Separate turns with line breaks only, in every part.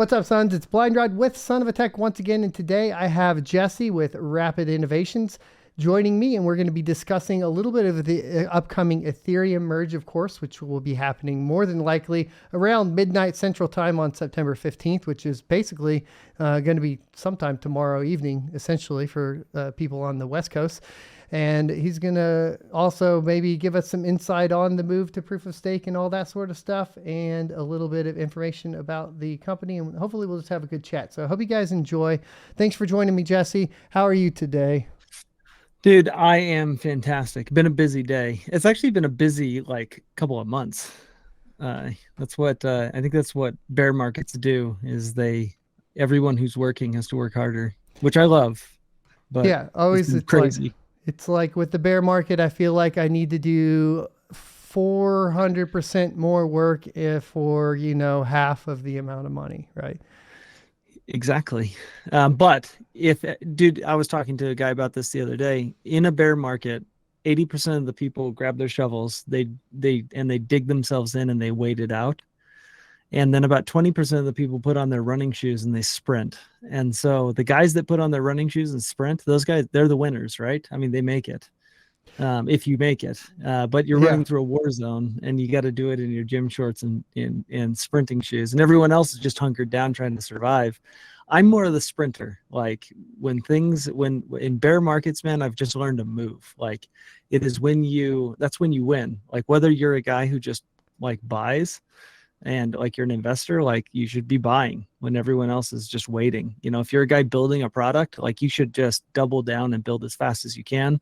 What's up, sons? It's Blind Rod with Son of a Tech once again, and today I have Jesse with Rapid Innovations joining me, and we're going to be discussing a little bit of the upcoming Ethereum merge, of course, which will be happening more than likely around midnight Central Time on September 15th, which is basically going to be sometime tomorrow evening, essentially, for people on the West Coast. And he's going to also maybe give us some insight on the move to proof of stake and all that sort of stuff, and a little bit of information about the company. And hopefully we'll just have a good chat. So I hope you guys enjoy. Thanks for joining me, Jesse. How are you today?
Dude, I am fantastic. Been a busy day. It's actually been a busy couple of months. That's what I think that's what bear markets do, is everyone who's working has to work harder, which I love. But
Yeah, always
it's crazy.
It's like with the bear market, I feel like I need to do 400% more work for, half of the amount of money, right?
Exactly. But dude, I was talking to a guy about this the other day. In a bear market, 80% of the people grab their shovels, they dig themselves in and they wait it out. And then about 20% of the people put on their running shoes and they sprint. And so the guys that put on their running shoes and sprint, those guys, they're the winners, right? I mean, they make it. If you make it, but you're running through a war zone and you got to do it in your gym shorts and in sprinting shoes, and everyone else is just hunkered down trying to survive. I'm more of the sprinter. Like when in bear markets, man, I've just learned to move. Like that's when you win. Like whether you're a guy who just buys and you're an investor, you should be buying when everyone else is just waiting. If you're a guy building a product, you should just double down and build as fast as you can.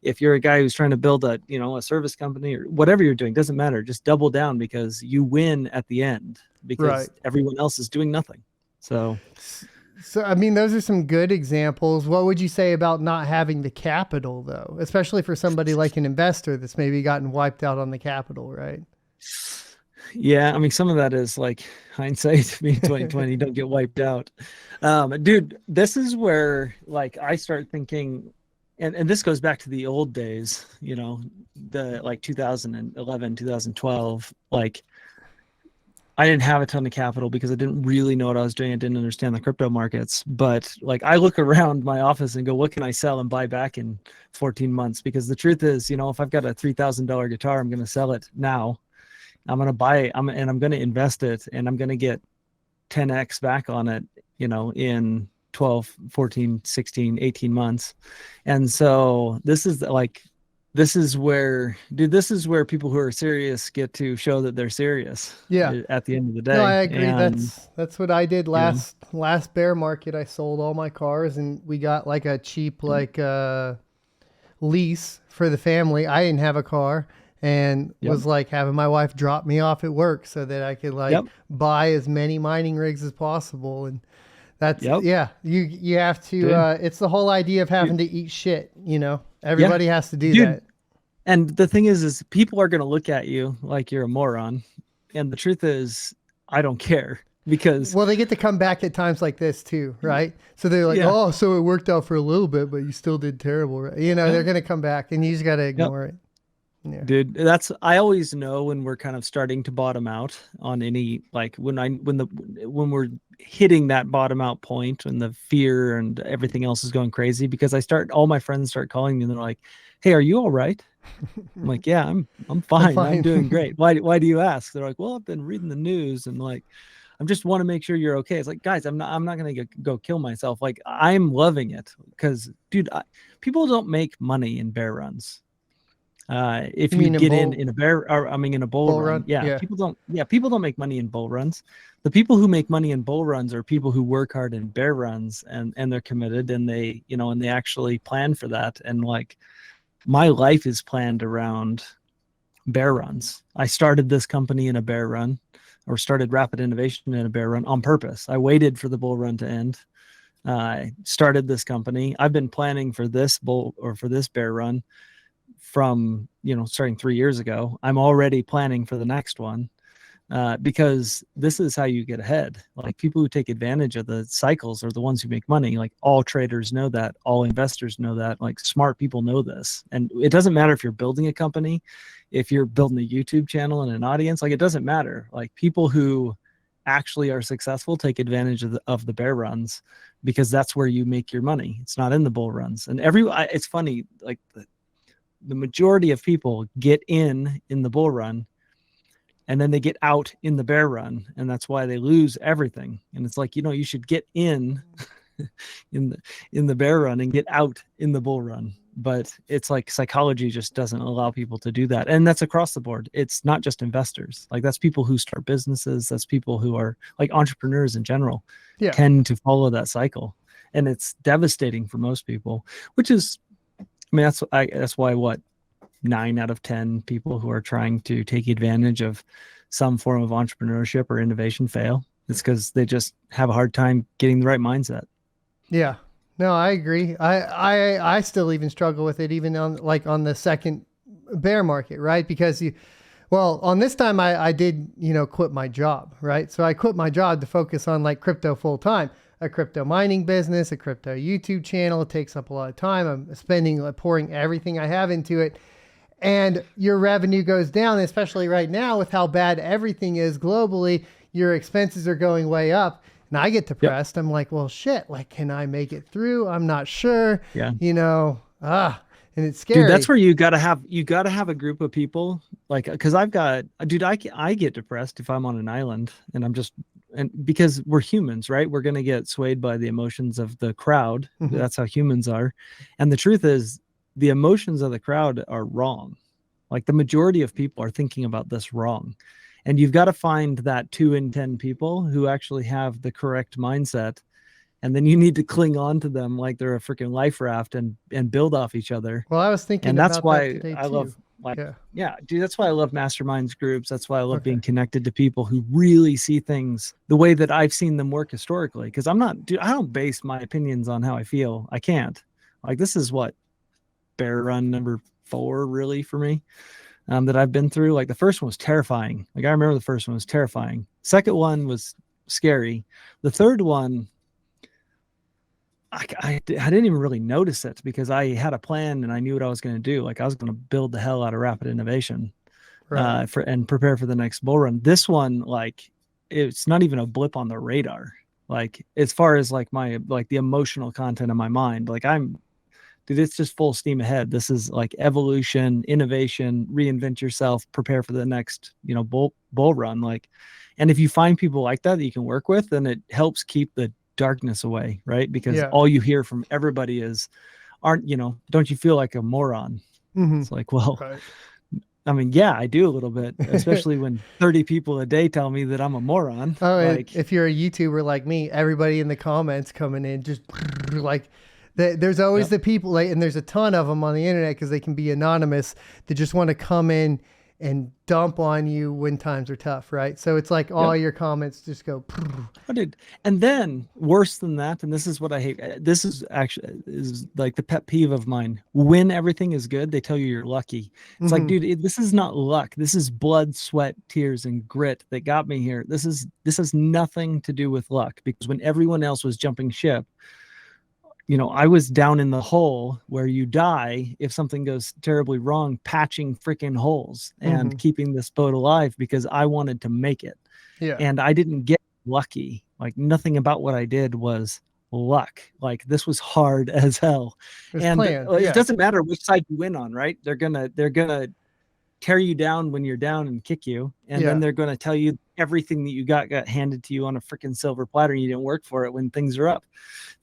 If you're a guy who's trying to build a service company or whatever you're doing, doesn't matter. Just double down because you win at the end because everyone else is doing nothing. So,
I mean, those are some good examples. What would you say about not having the capital, though, especially for somebody like an investor that's maybe gotten wiped out on the capital, right?
Yeah, I mean, some of that is hindsight. Being 2020, don't get wiped out. Dude, this is where I start thinking. And this goes back to the old days, the 2011, 2012. I didn't have a ton of capital because I didn't really know what I was doing. I didn't understand the crypto markets. But I look around my office and go, what can I sell and buy back in 14 months? Because the truth is, if I've got a $3,000 guitar, I'm going to sell it now. I'm going to buy it, and I'm going to invest it, and I'm going to get 10x back on it, in 12, 14, 16, 18 months. And so this is where people who are serious get to show that they're serious.
Yeah.
At the end of the day.
No, I agree. That's what I did last bear market. I sold all my cars and we got a cheap lease for the family. I didn't have a car and was having my wife drop me off at work so that I could buy as many mining rigs as possible. And that's you have to it's the whole idea of having to eat shit, everybody has to do that.
And the thing is people are going to look at you like you're a moron, and the truth is I don't care, because
they get to come back at times like this too, right? So they're like, oh, so it worked out for a little bit but you still did terrible, right? They're going to come back and you just got to ignore it. Yeah.
Dude, I always know when we're kind of starting to bottom out on any, when we're hitting that bottom out point and the fear and everything else is going crazy, because all my friends start calling me and they're like, hey, are you all right? I'm like, yeah, I'm fine. I'm doing great. Why do you ask? They're like, well, I've been reading the news and I just want to make sure you're okay. It's like, guys, I'm not going to go kill myself. I'm loving it because, dude, people don't make money in bear runs. If you get in a bear, or I mean in a bull run. People don't make money in bull runs. The people who make money in bull runs are people who work hard in bear runs and they're committed and they actually plan for that. And my life is planned around bear runs. I started this company in a bear run, or started Rapid Innovation in a bear run on purpose. I waited for the bull run to end. I started this company. I've been planning for this bear run from starting 3 years ago. I'm already planning for the next one, because this is how you get ahead. People who take advantage of the cycles are the ones who make money. All traders know that, all investors know that, smart people know this. And it doesn't matter if you're building a company, if you're building a YouTube channel and an audience, it doesn't matter. People who actually are successful take advantage of the bear runs, because that's where you make your money. It's not in the bull runs. And it's funny, like the majority of people get in the bull run, and then they get out in the bear run, and that's why they lose everything. And it's like, you should get in in the bear run and get out in the bull run. But it's like psychology just doesn't allow people to do that. And that's across the board. It's not just investors. Like, that's people who start businesses. That's people who are like entrepreneurs in general, tend to follow that cycle. And it's devastating for most people, which is, that's why 9 out of 10 people who are trying to take advantage of some form of entrepreneurship or innovation fail. It's because they just have a hard time getting the right mindset.
Yeah, no, I agree. I still even struggle with it, even on the second bear market, right? Because on this time I did, quit my job, right? So I quit my job to focus on like crypto full time, a crypto mining business, a crypto YouTube channel. It takes up a lot of time. I'm pouring everything I have into it. And your revenue goes down, especially right now with how bad everything is globally. Your expenses are going way up. And I get depressed. I'm like, well, shit, like, can I make it through? I'm not sure.
Yeah.
And it's scary.
Dude, that's where you gotta have a group of people, like, because I get depressed if I'm on an island and because we're humans, right? We're gonna get swayed by the emotions of the crowd.
Mm-hmm.
That's how humans are. And the truth is, the emotions of the crowd are wrong. Like, the majority of people are thinking about this wrong. And you've got to find that 2 in 10 people who actually have the correct mindset. And then you need to cling on to them like they're a freaking life raft and build off each other.
Well, I was thinking
and that's
about
why
that today
I
too.
love, like, dude, that's why I love masterminds groups. That's why I love being connected to people who really see things the way that I've seen them work historically. Because I don't base my opinions on how I feel. I can't. Like, this is bear run number 4 really for me, that I've been through. Like, the first one was terrifying. Like, I remember the first one was terrifying. Second one was scary. The third one, I didn't even really notice it because I had a plan and I knew what I was going to do. Like, I was going to build the hell out of rapid innovation, and prepare for the next bull run. This one, like, it's not even a blip on the radar. Like, as far as like the emotional content of my mind, like, dude, it's just full steam ahead. This is like evolution, innovation, reinvent yourself, prepare for the next, bull run. Like, and if you find people like that you can work with, then it helps keep the darkness away, right? Because all you hear from everybody is, don't you feel like a moron? Mm-hmm. It's like, well, I mean, yeah, I do a little bit, especially when 30 people a day tell me that I'm a moron.
Oh, like, if you're a YouTuber like me, everybody in the comments coming in just like, there's always the people, like, and there's a ton of them on the internet because they can be anonymous, that just want to come in and dump on you when times are tough, right? So it's like all your comments just go.
Oh, dude. And then worse than that, and this is what I hate. This is like the pet peeve of mine. When everything is good, they tell you you're lucky. It's like, dude, this is not luck. This is blood, sweat, tears, and grit that got me here. This has nothing to do with luck, because when everyone else was jumping ship, I was down in the hole where you die if something goes terribly wrong, patching freaking holes and keeping this boat alive because I wanted to make it. Yeah. And I didn't get lucky. Like, nothing about what I did was luck. Like, this was hard as hell. And it doesn't matter which side you win on, right? They're gonna tear you down when you're down and kick you. And then they're going to tell you everything that you got handed to you on a freaking silver platter. And you didn't work for it when things are up.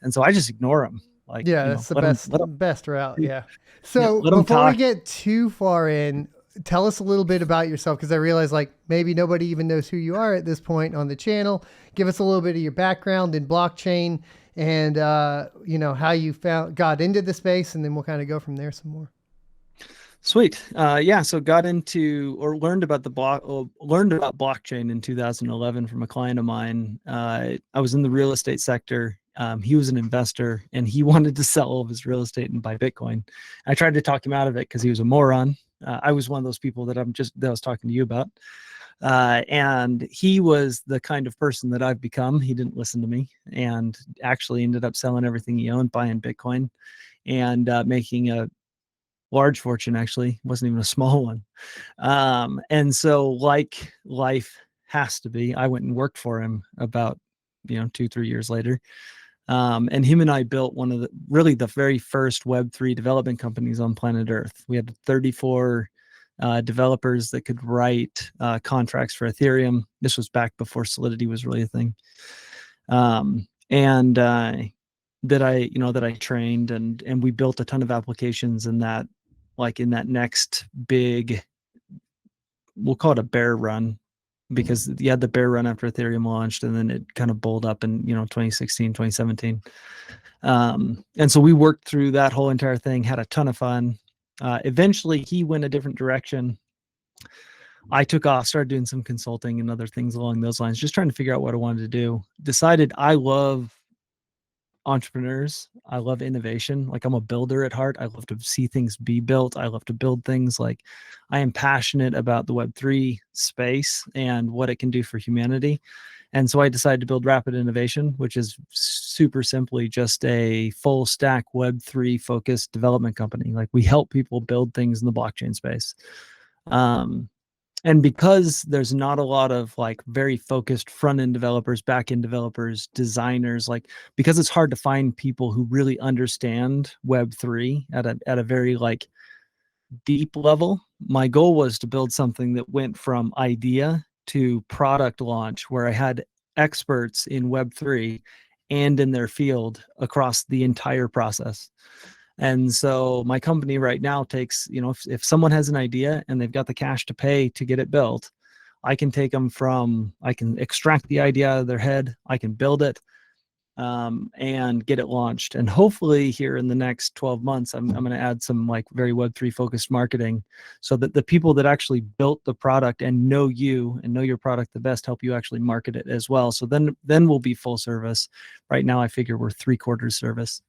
And so I just ignore them. Like,
that's the best route. Yeah. So before we get too far in, tell us a little bit about yourself. Cause I realize, like, maybe nobody even knows who you are at this point on the channel. Give us a little bit of your background in blockchain and, how you got into the space, and then we'll kind of go from there some more.
Sweet. So got into, or learned about blockchain in 2011 from a client of mine. I was in the real estate sector. He was an investor and he wanted to sell all of his real estate and buy Bitcoin. I tried to talk him out of it because he was a moron. I was one of those people that I was talking to you about. And he was the kind of person that I've become. He didn't listen to me and actually ended up selling everything he owned, buying Bitcoin, and making a large fortune. Actually, it wasn't even a small one. And so, like life has to be. I went and worked for him about 2-3 years later. And him and I built one of the very first Web3 development companies on planet Earth. We had 34 developers that could write contracts for Ethereum. This was back before Solidity was really a thing. And that I trained, and we built a ton of applications in that next big, we'll call it a bear run, because you had the bear run after Ethereum launched, and then it kind of bowled up in 2016, 2017. And so we worked through that whole entire thing, had a ton of fun. Eventually he went a different direction. I took off, started doing some consulting and other things along those lines, just trying to figure out what I wanted to do. Decided I love entrepreneurs. I love innovation. Like, I'm a builder at heart. I love to see things be built. I love to build things. Like, I am passionate about the Web3 space and what it can do for humanity. And so I decided to build Rapid Innovation, which is super simply just a full stack Web3 focused development company. Like, we help people build things in the blockchain space. And because there's not a lot of like very focused front-end developers, back-end developers, designers, like, because it's hard to find people who really understand Web3 at a very like deep level, my goal was to build something that went from idea to product launch, where I had experts in Web3 and in their field across the entire process. And so my company right now takes, if someone has an idea and they've got the cash to pay to get it built, I can I can extract the idea out of their head, I can build it, and get it launched. And hopefully here in the next 12 months, I'm going to add some like very Web3 focused marketing, so that the people that actually built the product and know you and know your product the best help you actually market it as well. So then we'll be full service. Right now, I figure we're 3/4 service.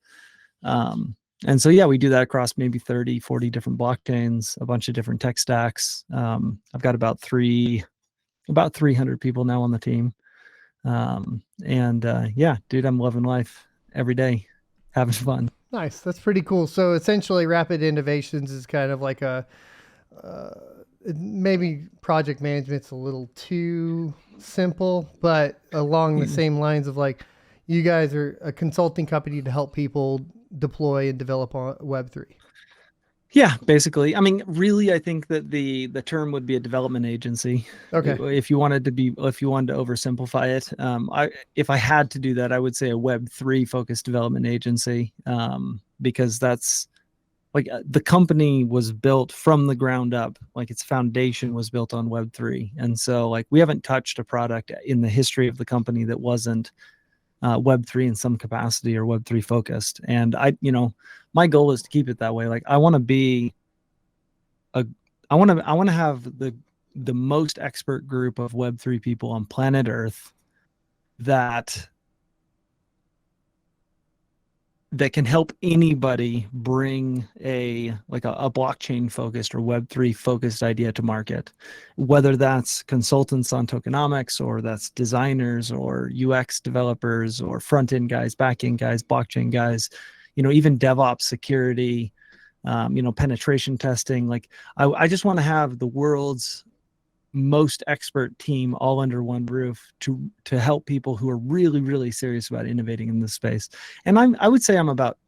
And so, yeah, we do that across maybe 30, 40 different blockchains, a bunch of different tech stacks. I've got about 300 people now on the team. Yeah, dude, I'm loving life every day, having fun.
Nice. That's pretty cool. So essentially Rapid Innovations is kind of like maybe project management's a little too simple, but along the same lines of like, you guys are a consulting company to help people deploy and develop on Web3.
Yeah, basically. I mean, really, I think that the term would be a development agency.
Okay.
If you wanted to oversimplify it, if I had to do that, I would say a Web3 focused development agency, because that's like the company was built from the ground up. Like, its foundation was built on Web3, and so like we haven't touched a product in the history of the company that wasn't Web3 in some capacity or Web3 focused. And my goal is to keep it that way. Like, I want to have the most expert group of Web3 people on planet Earth that can help anybody bring a blockchain focused or Web3 focused idea to market, whether that's consultants on tokenomics, or that's designers or UX developers or front end guys, back end guys, blockchain guys, even DevOps, security, penetration testing. Like, I just want to have the world's most expert team all under one roof to help people who are really, really serious about innovating in this space. And I would say I'm about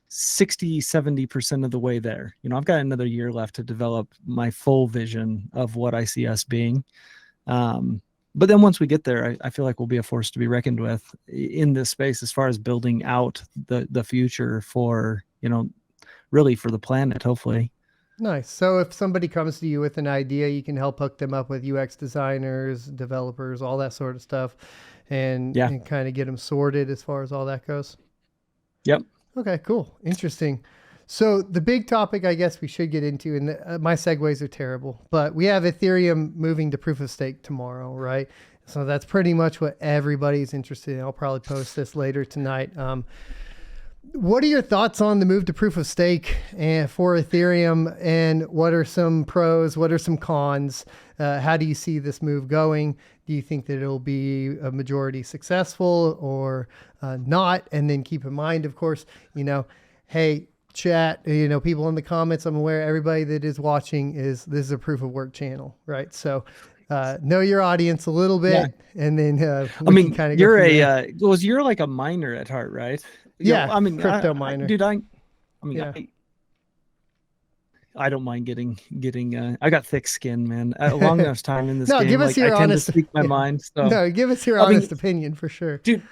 60-70% of the way there. I've got another year left to develop my full vision of what I see us being. But then once we get there, I feel like we'll be a force to be reckoned with in this space, as far as building out the future for, really for the planet, hopefully.
Nice. So if somebody comes to you with an idea, you can help hook them up with UX designers, developers, all that sort of stuff, and kind of get them sorted as far as all that goes.
Yep.
Okay, cool. Interesting. So the big topic I guess we should get into, and my segues are terrible, but we have Ethereum moving to proof of stake tomorrow, right? So that's pretty much what everybody's interested in. I'll probably post this later tonight. What are your thoughts on the move to proof of stake for Ethereum, and what are some pros? What are some cons? How do you see this move going? Do you think that it'll be a majority successful or not? And then keep in mind, of course, hey, chat, people in the comments, I'm aware everybody that is watching this is a proof of work channel, right? So know your audience a little
Yeah.
bit, and then
I
we can
mean,
kind of go
you're
from there.
you're like a miner at heart, right?
Yeah,
I mean,
crypto miner.
dude, I mean,
Yeah.
I don't mind getting I got thick skin, man. Long enough time in this
No,
game,
give us
like I
your
tend to
honest.
speak my
Yeah.
mind. So,
No, give us your
I mean,
honest opinion for sure.
dude,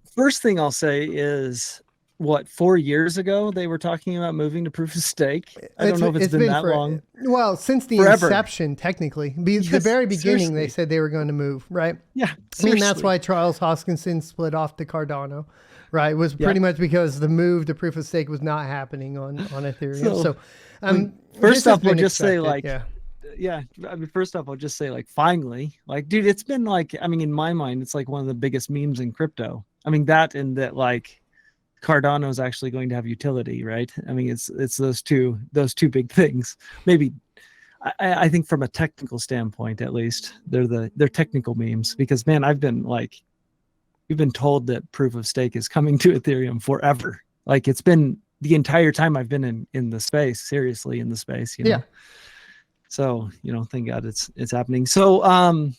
first thing I'll say is what 4 years ago they were talking about moving to proof of stake. I don't know if it's been
been
that
for
long.
well since the
Forever.
inception, technically. The
Yes,
very beginning,
seriously.
they said they were going to move, right?
Yeah,
I mean, that's
seriously.
why Charles Hoskinson split off to Cardano, right? It was
Yeah.
pretty much because the move to proof of stake was not happening on Ethereum. So,
I mean,
this
first
has
off, I'll
been
just say
expected,
yeah. I mean, first off, I'll just say finally, dude, it's been I mean, in my mind, it's like one of the biggest memes in crypto. I mean, that and that Cardano is actually going to have utility, right? I mean, it's those two big things. Maybe I think from a technical standpoint, at least, they're technical memes because man, we've been told that proof of stake is coming to Ethereum forever. Like it's been the entire time I've been in the space, seriously in the space, you know.
Yeah.
So, thank God it's happening. So,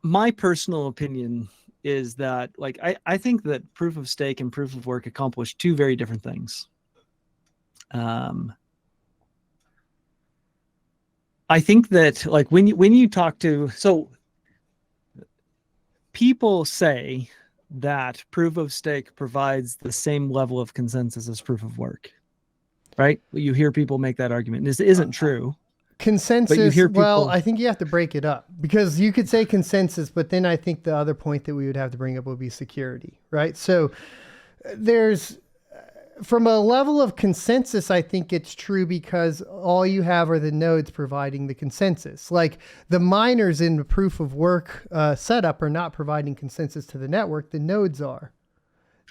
my personal opinion is that I think that proof of stake and proof of work accomplish two very different things. I think that when you talk to people say that proof of stake provides the same level of consensus as proof of work, right? You hear people make that argument. This isn't true.
Consensus.
But you hear people,
well, I think you have to break it up because you could say consensus, but then I think the other point that we would have to bring up would be security, right? So there's, from a level of consensus, I think it's true because all you have are the nodes providing the consensus. Like the miners in the proof of work setup are not providing consensus to the network. The nodes are.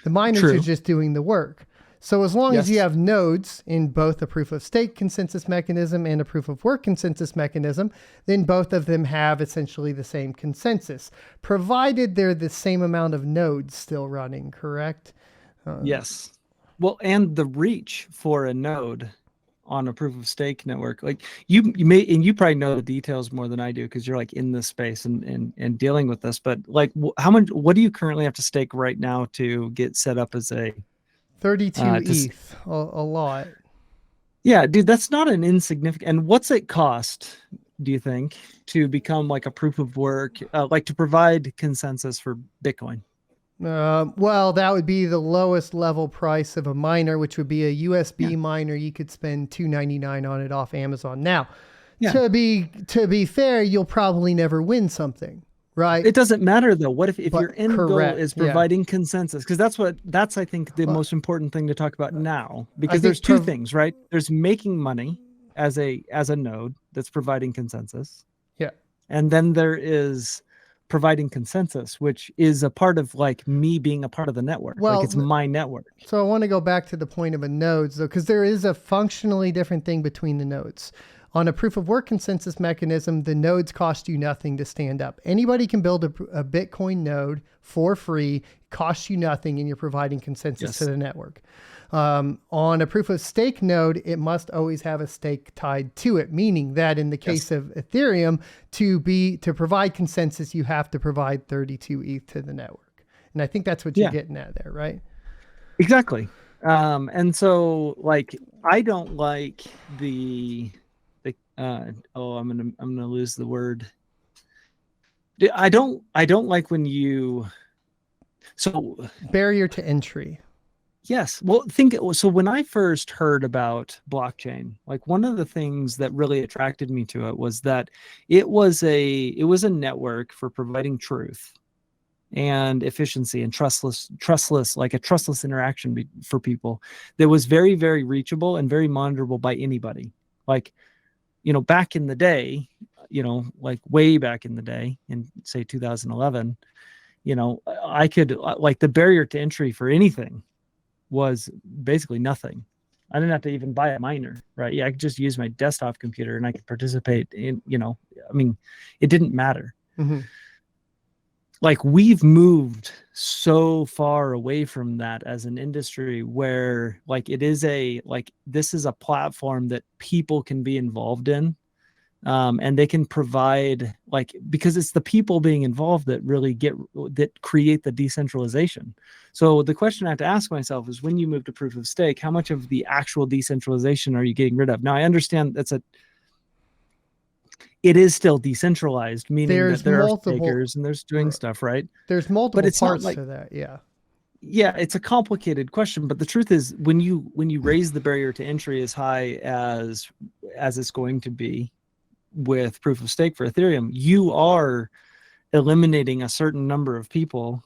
The miners are just doing the work. So as long as you have nodes in both a proof of stake consensus mechanism and a proof of work consensus mechanism, then both of them have essentially the same consensus, provided they're the same amount of nodes still running, correct?
Yes. Well, and the reach for a node on a proof of stake network, you probably know the details more than I do because you're in this space and dealing with this. But what do you currently have to stake right now to get set up as a
32 ETH, a lot.
Yeah, dude, that's not an insignificant. And what's it cost, do you think, to become a proof of work, to provide consensus for Bitcoin?
Well, that would be the lowest level price of a miner, which would be a USB miner. You could spend $2.99 on it off Amazon. Now, to be fair, you'll probably never win something. Right.
It doesn't matter though. What if your end goal is providing consensus? Because that's I think the most important thing to talk about now. Because there's two things, right? There's making money as a node that's providing consensus.
Yeah.
And then there is providing consensus, which is a part of me being a part of the network.
Well,
it's my network.
So I want to go back to the point of a nodes though, because there is a functionally different thing between the nodes. On a proof of work consensus mechanism, the nodes cost you nothing to stand up. Anybody can build a Bitcoin node for free, costs you nothing, and you're providing consensus to the network. On a proof of stake node, it must always have a stake tied to it, meaning that in the case of Ethereum, to provide consensus, you have to provide 32 ETH to the network. And I think that's what you're getting at there, right?
Exactly. And so I don't like I'm gonna lose the word. I don't like when you
barrier to entry.
Yes. Well, so when I first heard about blockchain, one of the things that really attracted me to it was that it was a network for providing truth and efficiency and trustless, a trustless interaction for people that was very, very reachable and very monitorable by anybody. Back in the day, way back in the day in say 2011, I could the barrier to entry for anything was basically nothing. I didn't have to even buy a miner, right? Yeah, I could just use my desktop computer and I could participate in, I mean, it didn't matter.
Mm-hmm.
We've moved so far away from that as an industry where it is this is a platform that people can be involved in and they can provide, like, because it's the people being involved that really that create the decentralization. So the question I have to ask myself is, when you move to proof of stake, how much of the actual decentralization are you getting rid of? Now, I understand it is still decentralized, meaning
There's
that there are
multiple
stakers and there's doing stuff, right?
There's
But
multiple
it's not
parts
like,
to that. Yeah.
yeah, it's a complicated question, but the truth is, when you raise the barrier to entry as high as it's going to be with proof of stake for Ethereum, you are eliminating a certain number of people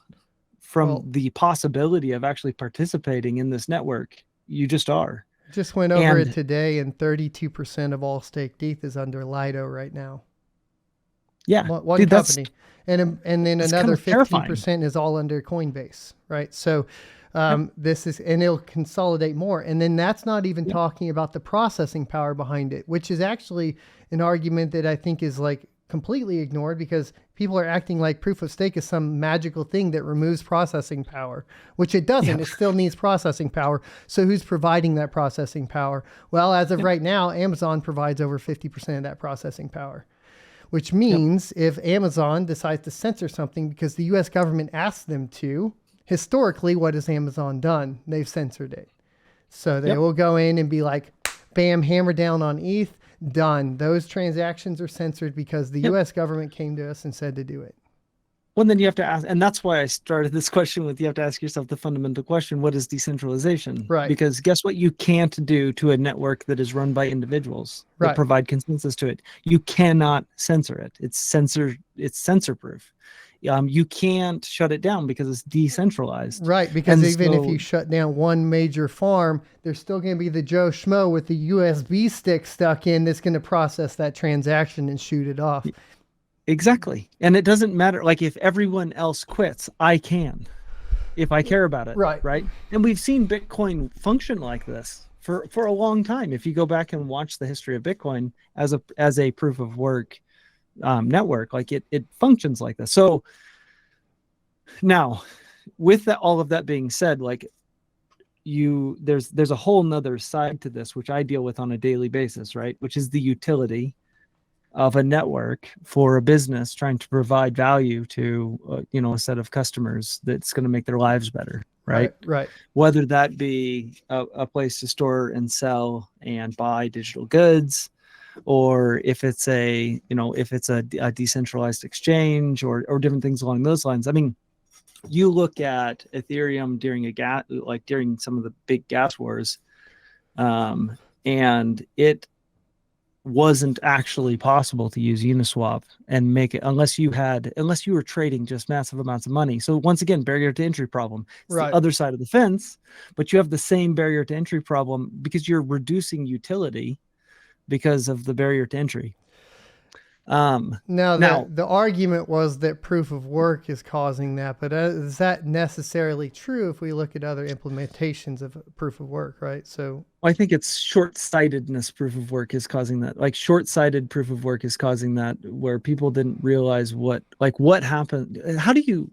from the possibility of actually participating in this network. You just are.
Just went over it
And
today, and 32% of all staked ETH is under Lido right now.
yeah,
One
dude,
company, and then
it's kind
another
of terrifying.
15% is all under Coinbase, right? So this is, and it'll consolidate more. And then that's not even talking about the processing power behind it, which is actually an argument that I think is like completely ignored, because people are acting like proof of stake is some magical thing that removes processing power, which it doesn't. It still needs processing power. So who's providing that processing power? Well, as of right now, Amazon provides over 50% of that processing power, which means if Amazon decides to censor something because the US government asks them to, historically, what has Amazon done? They've censored it. So they will go in and be like, bam, hammer down on ETH, done. Those transactions are censored because the US government came to us and said to do it.
Well, then you have to ask, and that's why I started this question with, you have to ask yourself the fundamental question: what is decentralization?
Right.
Because guess what you can't do to a network that is run by individuals that provide consensus to it? You cannot censor it. It's censor proof. You can't shut it down because it's decentralized.
Right, because even if you shut down one major farm, there's still going to be the Joe Schmo with the USB stick stuck in that's going to process that transaction and shoot it off.
Exactly. And it doesn't matter. Like, if everyone else quits, I can, if I care about it. Right. And we've seen Bitcoin function like this for a long time. If you go back and watch the history of Bitcoin as a proof of work network, like it functions like this. So now, with all of that being said, like, there's a whole nother side to this, which I deal with on a daily basis, right? Which is the utility of a network for a business trying to provide value to a set of customers that's going to make their lives better, right? Whether that be a place to store and sell and buy digital goods, or if it's a decentralized exchange, or different things along those lines. I mean, you look at Ethereum during some of the big gas wars, and it wasn't actually possible to use Uniswap and make it unless you were trading just massive amounts of money. So once again, barrier to entry problem. It's the other side of the fence, but you have the same barrier to entry problem because you're reducing utility because of the barrier to entry.
Now the argument was that proof of work is causing that, but is that necessarily true if we look at other implementations of proof of work, right? So
I think it's short-sightedness proof of work is causing that. Like, short-sighted proof of work is causing that, where people didn't realize what happened. How do you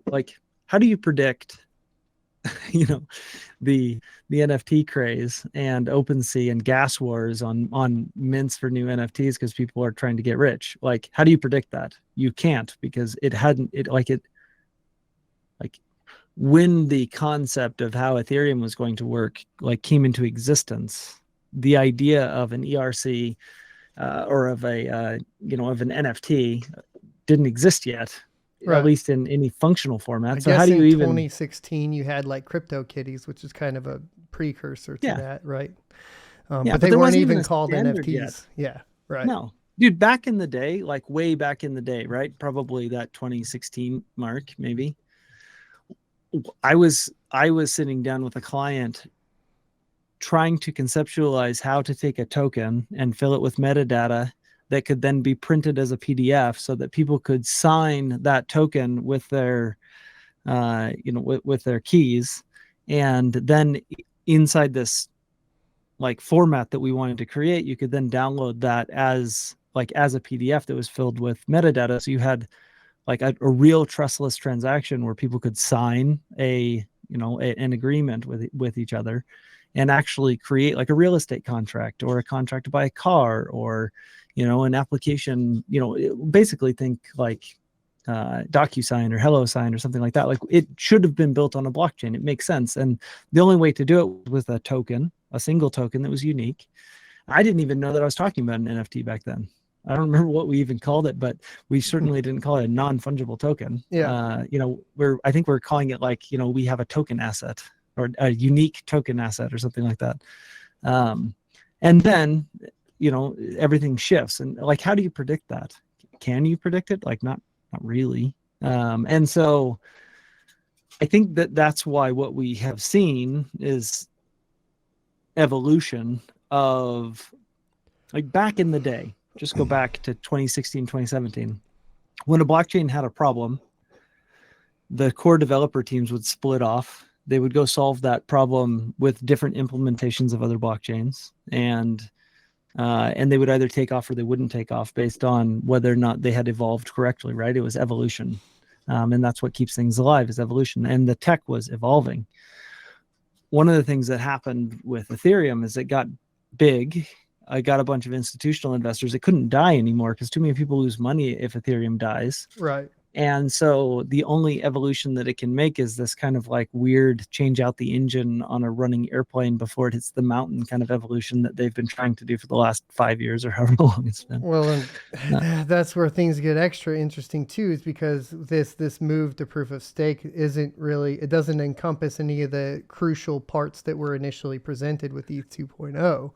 predict the NFT craze and OpenSea and gas wars on mints for new NFTs because people are trying to get rich? Like, how do you predict that? You can't, because when the concept of how Ethereum was going to work came into existence, the idea of an ERC or of an NFT didn't exist yet. At least in any functional format. So how do you
in
even
2016 you had like CryptoKitties, which is kind of a precursor to that, right? But
they
weren't even called NFTs yet.
No, dude, back in the day, like way back in the day, right? Probably that 2016 mark, maybe. I was sitting down with a client trying to conceptualize how to take a token and fill it with metadata that could then be printed as a PDF so that people could sign that token with their, with their keys. And then inside this format that we wanted to create, you could then download that as a PDF that was filled with metadata. So you had a real trustless transaction where people could sign an agreement with each other and actually create a real estate contract or a contract to buy a car or an application, basically think like DocuSign or HelloSign or something like that. Like it should have been built on a blockchain. It makes sense. And the only way to do it was with a token, a single token that was unique. I didn't even know that I was talking about an NFT back then. I don't remember what we even called it, but we certainly didn't call it a non-fungible token.
Yeah.
I think we're calling it like, we have a token asset or a unique token asset or something like that. And then, everything shifts. And like, how do you predict that? Can you predict it? Like, not really. And so I think that's why what we have seen is evolution of, like, back in the day, just go back to 2016, 2017, when a blockchain had a problem, the core developer teams would split off. They would go solve that problem with different implementations of other blockchains, and they would either take off or they wouldn't take off based on whether or not they had evolved correctly, right? It was evolution. And that's what keeps things alive, is evolution. And the tech was evolving. One of the things that happened with Ethereum is it got big. I got a bunch of institutional investors. It couldn't die anymore because too many people lose money if Ethereum dies.
Right.
And so the only evolution that it can make is this kind of like weird change out the engine on a running airplane before it hits the mountain kind of evolution that they've been trying to do for the last 5 years or however long it's been.
Well, and that's where things get extra interesting too, is because this move to proof of stake it doesn't encompass any of the crucial parts that were initially presented with ETH 2.0.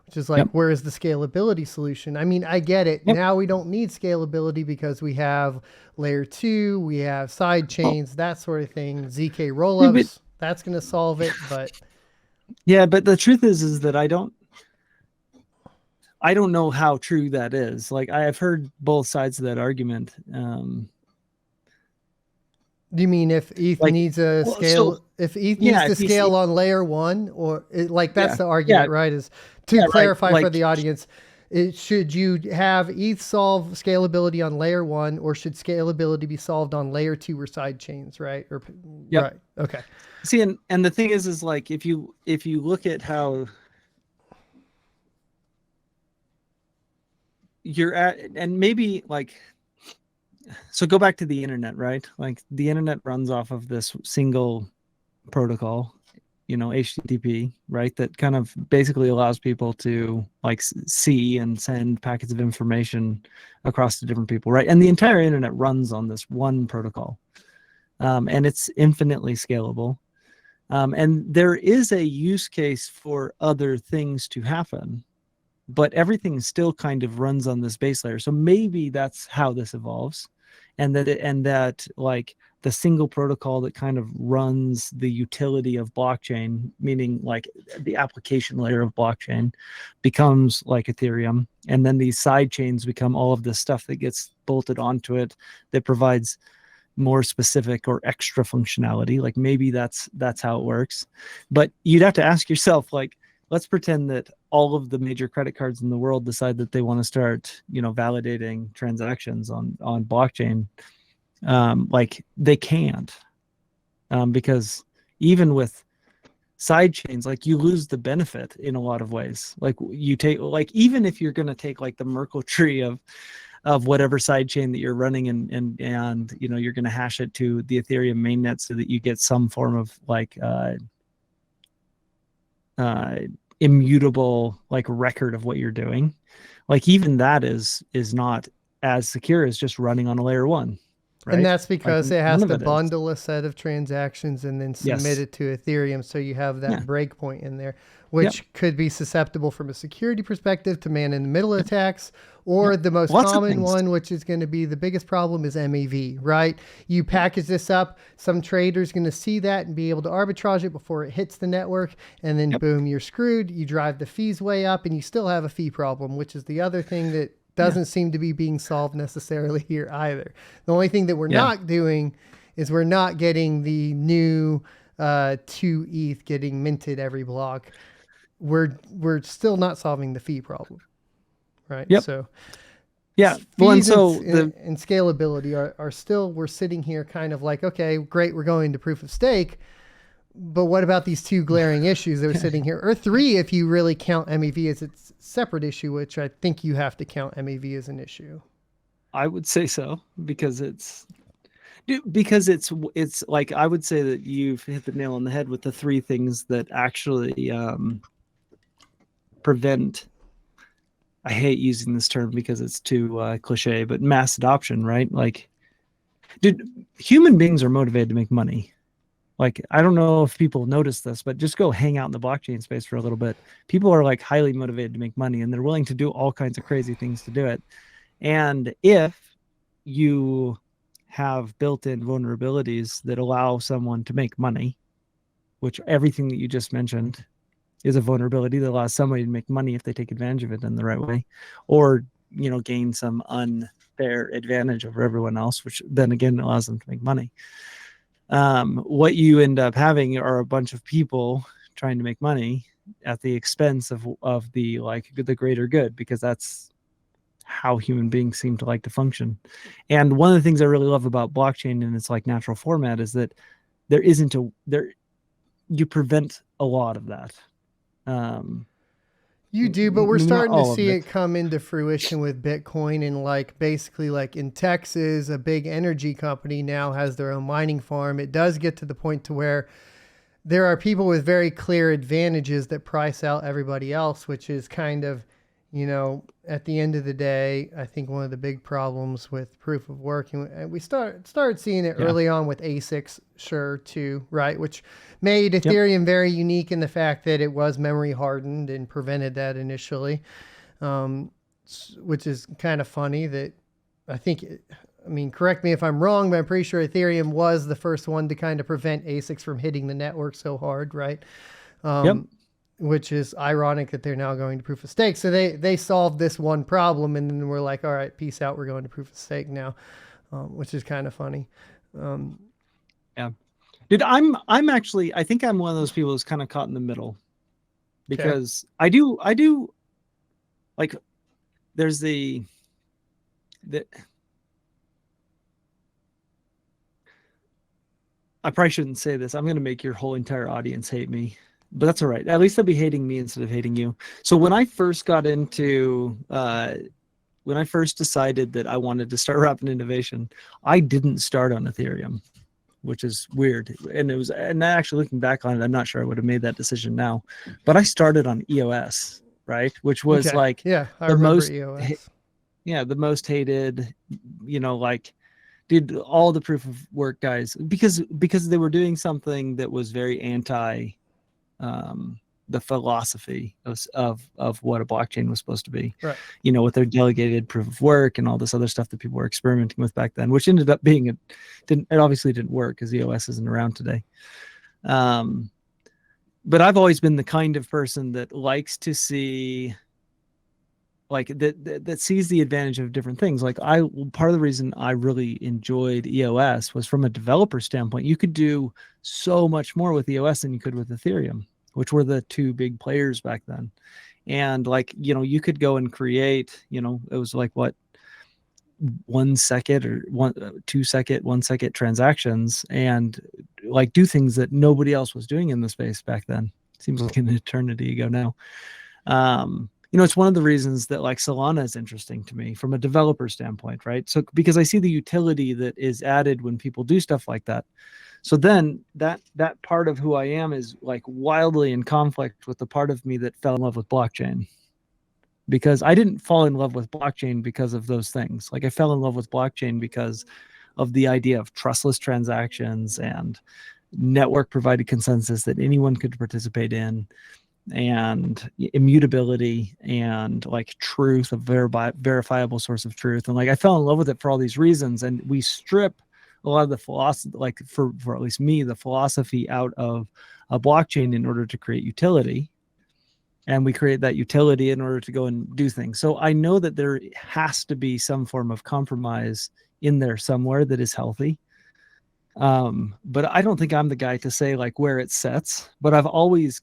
Which is like, where is the scalability solution? I mean, I get it. Now we don't need scalability because we have layer 2, we have side chains, that sort of thing. ZK rollups, that's going to solve it. But
but the truth is that I don't know how true that is. Like, I've heard both sides of that argument.
Do you mean if ETH needs a scale? If ETH needs to scale on layer 1, or that's the argument, right? Is to clarify for the audience, should you have ETH solve scalability on layer 1, or should scalability be solved on layer 2 or side chains, right? Or right? Okay.
See, and the thing is like, if you look at how you're at, and maybe like. So go back to the internet, right? Like, the internet runs off of this single protocol, HTTP, right? That kind of basically allows people to like see and send packets of information across to different people, right? And the entire internet runs on this one protocol, and it's infinitely scalable. And there is a use case for other things to happen, but everything still kind of runs on this base layer. So maybe that's how this evolves. And that like the single protocol that kind of runs the utility of blockchain, meaning like the application layer of blockchain, becomes like Ethereum. And then these side chains become all of the stuff that gets bolted onto it that provides more specific or extra functionality. Like, maybe that's how it works. But you'd have to ask yourself, like, let's pretend that all of the major credit cards in the world decide that they want to start, validating transactions on blockchain. Like, they can't, because even with side chains, like, you lose the benefit in a lot of ways. Like, even if you're going to take like the Merkle tree of whatever side chain that you're running and you're going to hash it to the Ethereum mainnet so that you get some form of like, immutable like record of what you're doing. Like, even that is not as secure as just running on a layer 1, right?
And that's because it has to bundle a set of transactions and then submit it to Ethereum, so you have that breakpoint in there, which could be susceptible from a security perspective to man-in-the-middle attacks, or the most common one, which is going to be the biggest problem, is MEV, right? You package this up, some trader's going to see that and be able to arbitrage it before it hits the network, and then boom, you're screwed. You drive the fees way up, and you still have a fee problem, which is the other thing that doesn't seem to be being solved necessarily here either. The only thing that we're not doing is we're not getting the new 2 ETH getting minted every block. We're still not solving the fee problem, right? So fees and scalability are still, we're sitting here kind of like, okay, great, we're going to proof of stake, But what about these two glaring issues that are sitting here, or three if you really count MEV as its separate issue, which I think you have to count MEV as an issue.
I would say so because it's like I would say that you've hit the nail on the head with the three things that actually prevent. I hate using this term because it's too cliche, but mass adoption, right? Like, dude, human beings are motivated to make money. Like, I don't know if people notice this, but just go hang out in the blockchain space for a little bit. People are like highly motivated to make money, and they're willing to do all kinds of crazy things to do it. And if you have built-in vulnerabilities that allow someone to make money, which everything that you just mentioned is a vulnerability that allows somebody to make money if they take advantage of it in the right way, or, you know, gain some unfair advantage over everyone else, which then again allows them to make money. What you end up having are a bunch of people trying to make money at the expense of the like the greater good, because that's how human beings seem to like to function. And one of the things I really love about blockchain in its like natural format is that you prevent a lot of that.
You do, but we're
not
starting to
all of
see
it.
it come into fruition with Bitcoin, and like basically like in Texas, a big energy company now has their own mining farm. It does get to the point to where there are people with very clear advantages that price out everybody else, which is kind of, you know, at the end of the day, I think one of the big problems with proof of work, and we started seeing it early on with ASICs, sure, too, right? Which made Ethereum very unique in the fact that it was memory hardened and prevented that initially, which is kind of funny that I think, I mean, correct me if I'm wrong, but I'm pretty sure Ethereum was the first one to kind of prevent ASICs from hitting the network so hard, right? Which is ironic that they're now going to proof of stake. So they solved this one problem, and then we're like, all right, peace out. We're going to proof of stake now, which is kind of funny.
Yeah, dude, I'm actually, I think I'm one of those people who's kind of caught in the middle, because I do like, there's the I probably shouldn't say this. I'm going to make your whole entire audience hate me, but that's all right. At least they'll be hating me instead of hating you. So when I first got into, when I first decided that I wanted to start Rapid Innovation, I didn't start on Ethereum, which is weird. And actually looking back on it, I'm not sure I would have made that decision now, but I started on EOS, right? Which was like
I
the most,
EOS.
the most hated, you know, like, did all the proof of work guys, because they were doing something that was very anti the philosophy of what a blockchain was supposed to be,
right?
You know, with their delegated proof of work and all this other stuff that people were experimenting with back then, which ended up being it obviously didn't work because EOS isn't around today. But I've always been the kind of person that likes to see, like, that sees the advantage of different things. Like, part of the reason I really enjoyed EOS was from a developer standpoint. You could do so much more with EOS than you could with Ethereum, which were the two big players back then. And like, you know, you could go and create, you know, it was like what, 1 second or 1 second, 1 second transactions, and like do things that nobody else was doing in the space back then. Seems like an eternity ago now. You know, it's one of the reasons that like Solana is interesting to me from a developer standpoint, right? So because I see the utility that is added when people do stuff like that. So then that part of who I am is like wildly in conflict with the part of me that fell in love with blockchain, because I didn't fall in love with blockchain because of those things. Like, I fell in love with blockchain because of the idea of trustless transactions and network provided consensus that anyone could participate in, and immutability, and like truth, a verifiable source of truth. And like, I fell in love with it for all these reasons. And we strip a lot of the philosophy, like for at least me, the philosophy out of a blockchain in order to create utility. And we create that utility in order to go and do things. So I know that there has to be some form of compromise in there somewhere that is healthy. But I don't think I'm the guy to say like where it sets, but I've always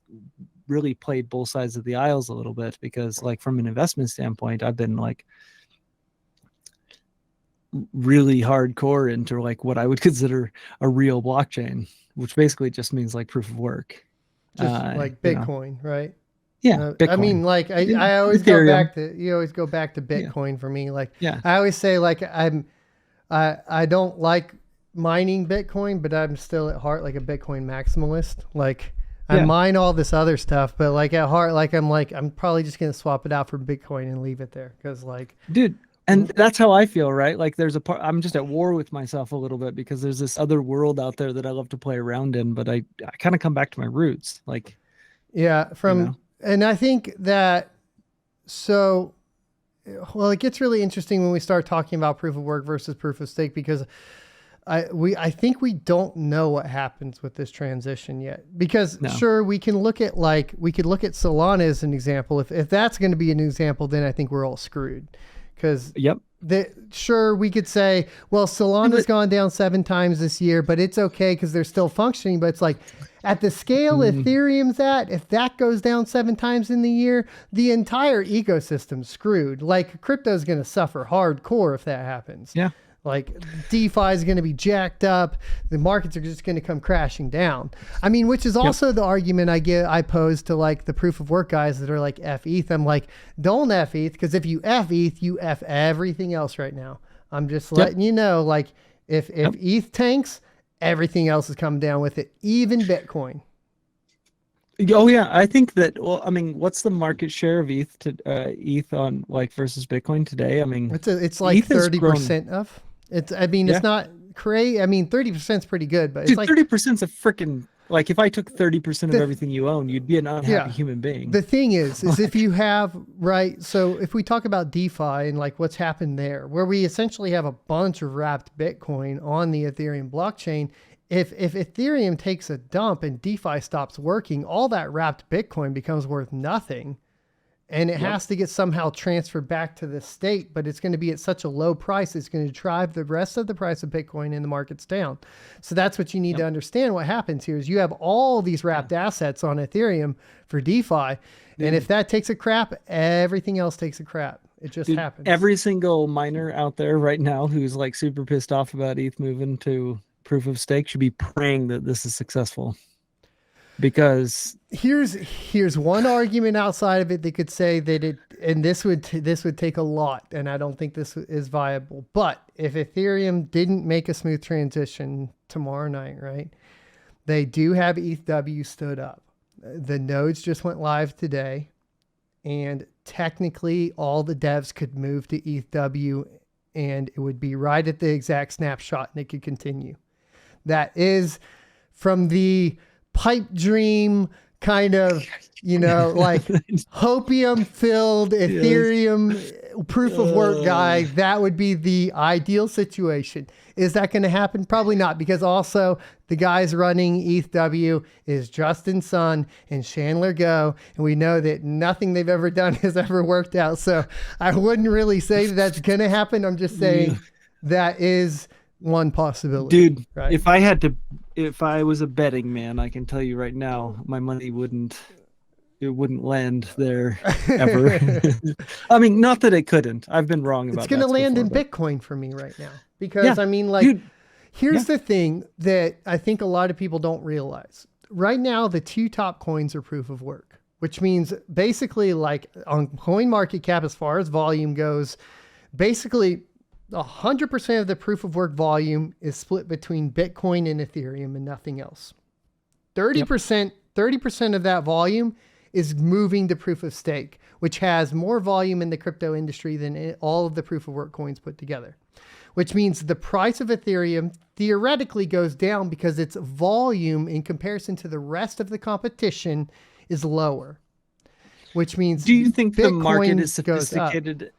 really played both sides of the aisles a little bit, because like from an investment standpoint, I've been like, really hardcore into like what I would consider a real blockchain, which basically just means like proof of work.
Just like
You know,
Bitcoin, right?
yeah,
I mean,
Bitcoin,
like
yeah,
I always go
Ethereum,
back to you always go back to
yeah,
Bitcoin for me. Like
yeah,
I always say, like I don't like mining Bitcoin, but I'm still at heart like a Bitcoin maximalist. Like I
yeah,
mine all this other stuff, but like at heart, like I'm probably just gonna swap it out for Bitcoin and leave it there because like
dude. And that's how I feel, right? Like there's a part I'm just at war with myself a little bit because there's this other world out there that I love to play around in, but I kind of come back to my roots, like,
yeah
you
from
know.
and I think that so well it gets really interesting when we start talking about proof of work versus proof of stake because I think we don't know what happens with this transition yet because
No.
sure we can look at like we could look at Solana as an example. If that's going to be an example, then I think we're all screwed because
Yep.
sure we could say, well, Solana's
But
gone down 7 times this year, but it's okay because they're still functioning. But it's like at the scale
mm,
Ethereum's at, if that goes down 7 times in the year, the entire ecosystem's screwed. Like crypto's going to suffer hardcore if that happens.
yeah.
Like DeFi is going to be jacked up. The markets are just going to come crashing down. I mean, which is
Yep.
also the argument I pose to like the proof of work guys that are like F ETH. I'm like, don't F ETH because if you F ETH, you F everything else right now. I'm just
Yep.
letting you know, like if
Yep.
ETH tanks, everything else is coming down with it, even Bitcoin.
Oh yeah, I think that. Well, I mean, what's the market share of ETH on like versus Bitcoin today? I mean,
It's like
ETH has
thirty
grown.
percent of. It's I mean
Yeah,
it's not crazy. I mean 30% is pretty good, but it's
dude,
like
30%'s a freaking like if I took 30% of
the
everything you own, you'd be an unhappy
yeah.
human being.
The thing is if
Like,
you have, right? So if we talk about DeFi and like what's happened there, where we essentially have a bunch of wrapped Bitcoin on the Ethereum blockchain, if Ethereum takes a dump and DeFi stops working, all that wrapped Bitcoin becomes worth nothing. And it
yep,
has to get somehow transferred back to the state, but it's going to be at such a low price, it's going to drive the rest of the price of Bitcoin in the markets down. So that's what you need
yep,
to understand. What happens here is you have all these
yeah,
wrapped assets on Ethereum for DeFi. And if
dude,
that takes a crap, everything else takes a crap. It just
dude,
happens.
every single miner out there right now who's like super pissed off about ETH moving to proof of stake should be praying that this is successful because
Here's one argument outside of it that could say that it and this would take a lot and I don't think this is viable. But if Ethereum didn't make a smooth transition tomorrow night, right? They do have ETHW stood up. The nodes just went live today and technically all the devs could move to ETHW and it would be right at the exact snapshot and it could continue. That is from the pipe dream kind of, like hopium filled
yes.
Ethereum proof of work guy. That would be the ideal situation. Is that going to happen? Probably not, because also the guys running ETHW is Justin Sun and Chandler Go. And we know that nothing they've ever done has ever worked out. So I wouldn't really say that that's going to happen. I'm just saying that is one possibility,
Dude,
right?
if I was a betting man, I can tell you right now, my money it wouldn't land there ever. I mean, not that it couldn't. I've been wrong
It's
about
going to
bets
land
before,
in
but
Bitcoin for me right now. Because
yeah,
I mean, like,
dude, yeah,
here's the thing that I think a lot of people don't realize. Right now, the two top coins are proof of work, which means basically, like on coin market cap, as far as volume goes, basically 100% of the proof of work volume is split between Bitcoin and Ethereum and nothing else.
yep,
30% of that volume is moving to proof of stake, which has more volume in the crypto industry than all of the proof of work coins put together, which means the price of Ethereum theoretically goes down because its volume in comparison to the rest of the competition is lower, which means
do you think the market
Bitcoin
is
goes up.
sophisticated?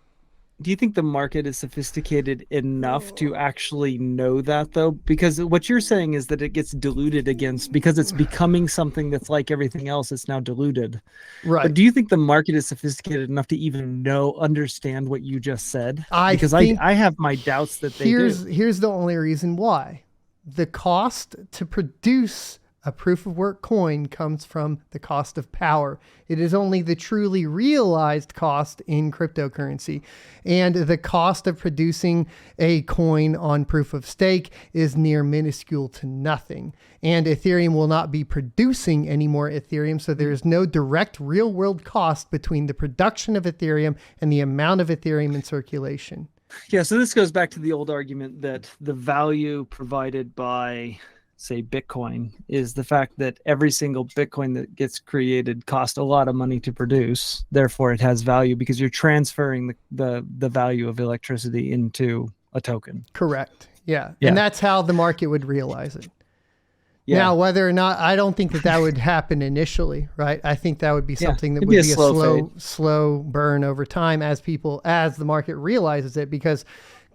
Do you think the market is sophisticated enough to actually know that though? Because what you're saying is that it gets diluted against because it's becoming something that's like everything else, it's now diluted. But
Right.
do you think the market is sophisticated enough to even understand what you just said?
I
Because
think
I have my doubts that they do.
here's the only reason why. The cost to produce A proof of work coin comes from the cost of power. It is only the truly realized cost in cryptocurrency. And the cost of producing a coin on proof of stake is near minuscule to nothing. And Ethereum will not be producing any more Ethereum. So there is no direct real world cost between the production of Ethereum and the amount of Ethereum in circulation.
Yeah, so this goes back to the old argument that the value provided by, say, Bitcoin is the fact that every single Bitcoin that gets created costs a lot of money to produce. Therefore, it has value because you're transferring the value of electricity into a token.
Correct. Yeah. And that's how the market would realize it.
Yeah.
Now, whether or not, I don't think that would happen initially, right? I think that would be something that would be a slow burn over time as the market realizes it, because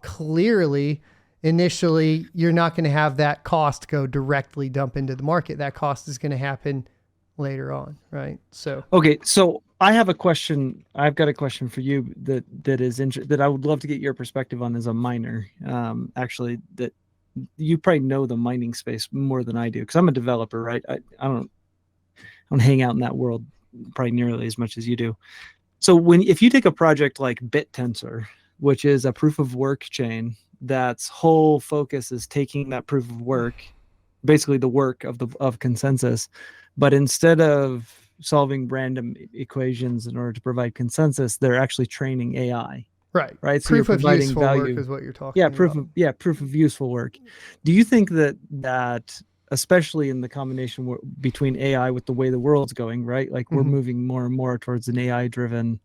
clearly, initially, you're not going to have that cost go directly dump into the market. That cost is going to happen later on, right? So
okay, so I have a question. I've got a question for you that I would love to get your perspective on as a miner. Actually, that you probably know the mining space more than I do, because I'm a developer, right? I don't hang out in that world probably nearly as much as you do. So if you take a project like BitTensor, which is a proof of work chain, that's whole focus is taking that proof of work, basically the work of consensus, but instead of solving random equations in order to provide consensus, they're actually training AI. Right. So
proof of useful work is what you're talking about.
Proof of useful work. Do you think that especially in the combination between AI with the way the world's going, right? Like we're moving more and more towards an AI-driven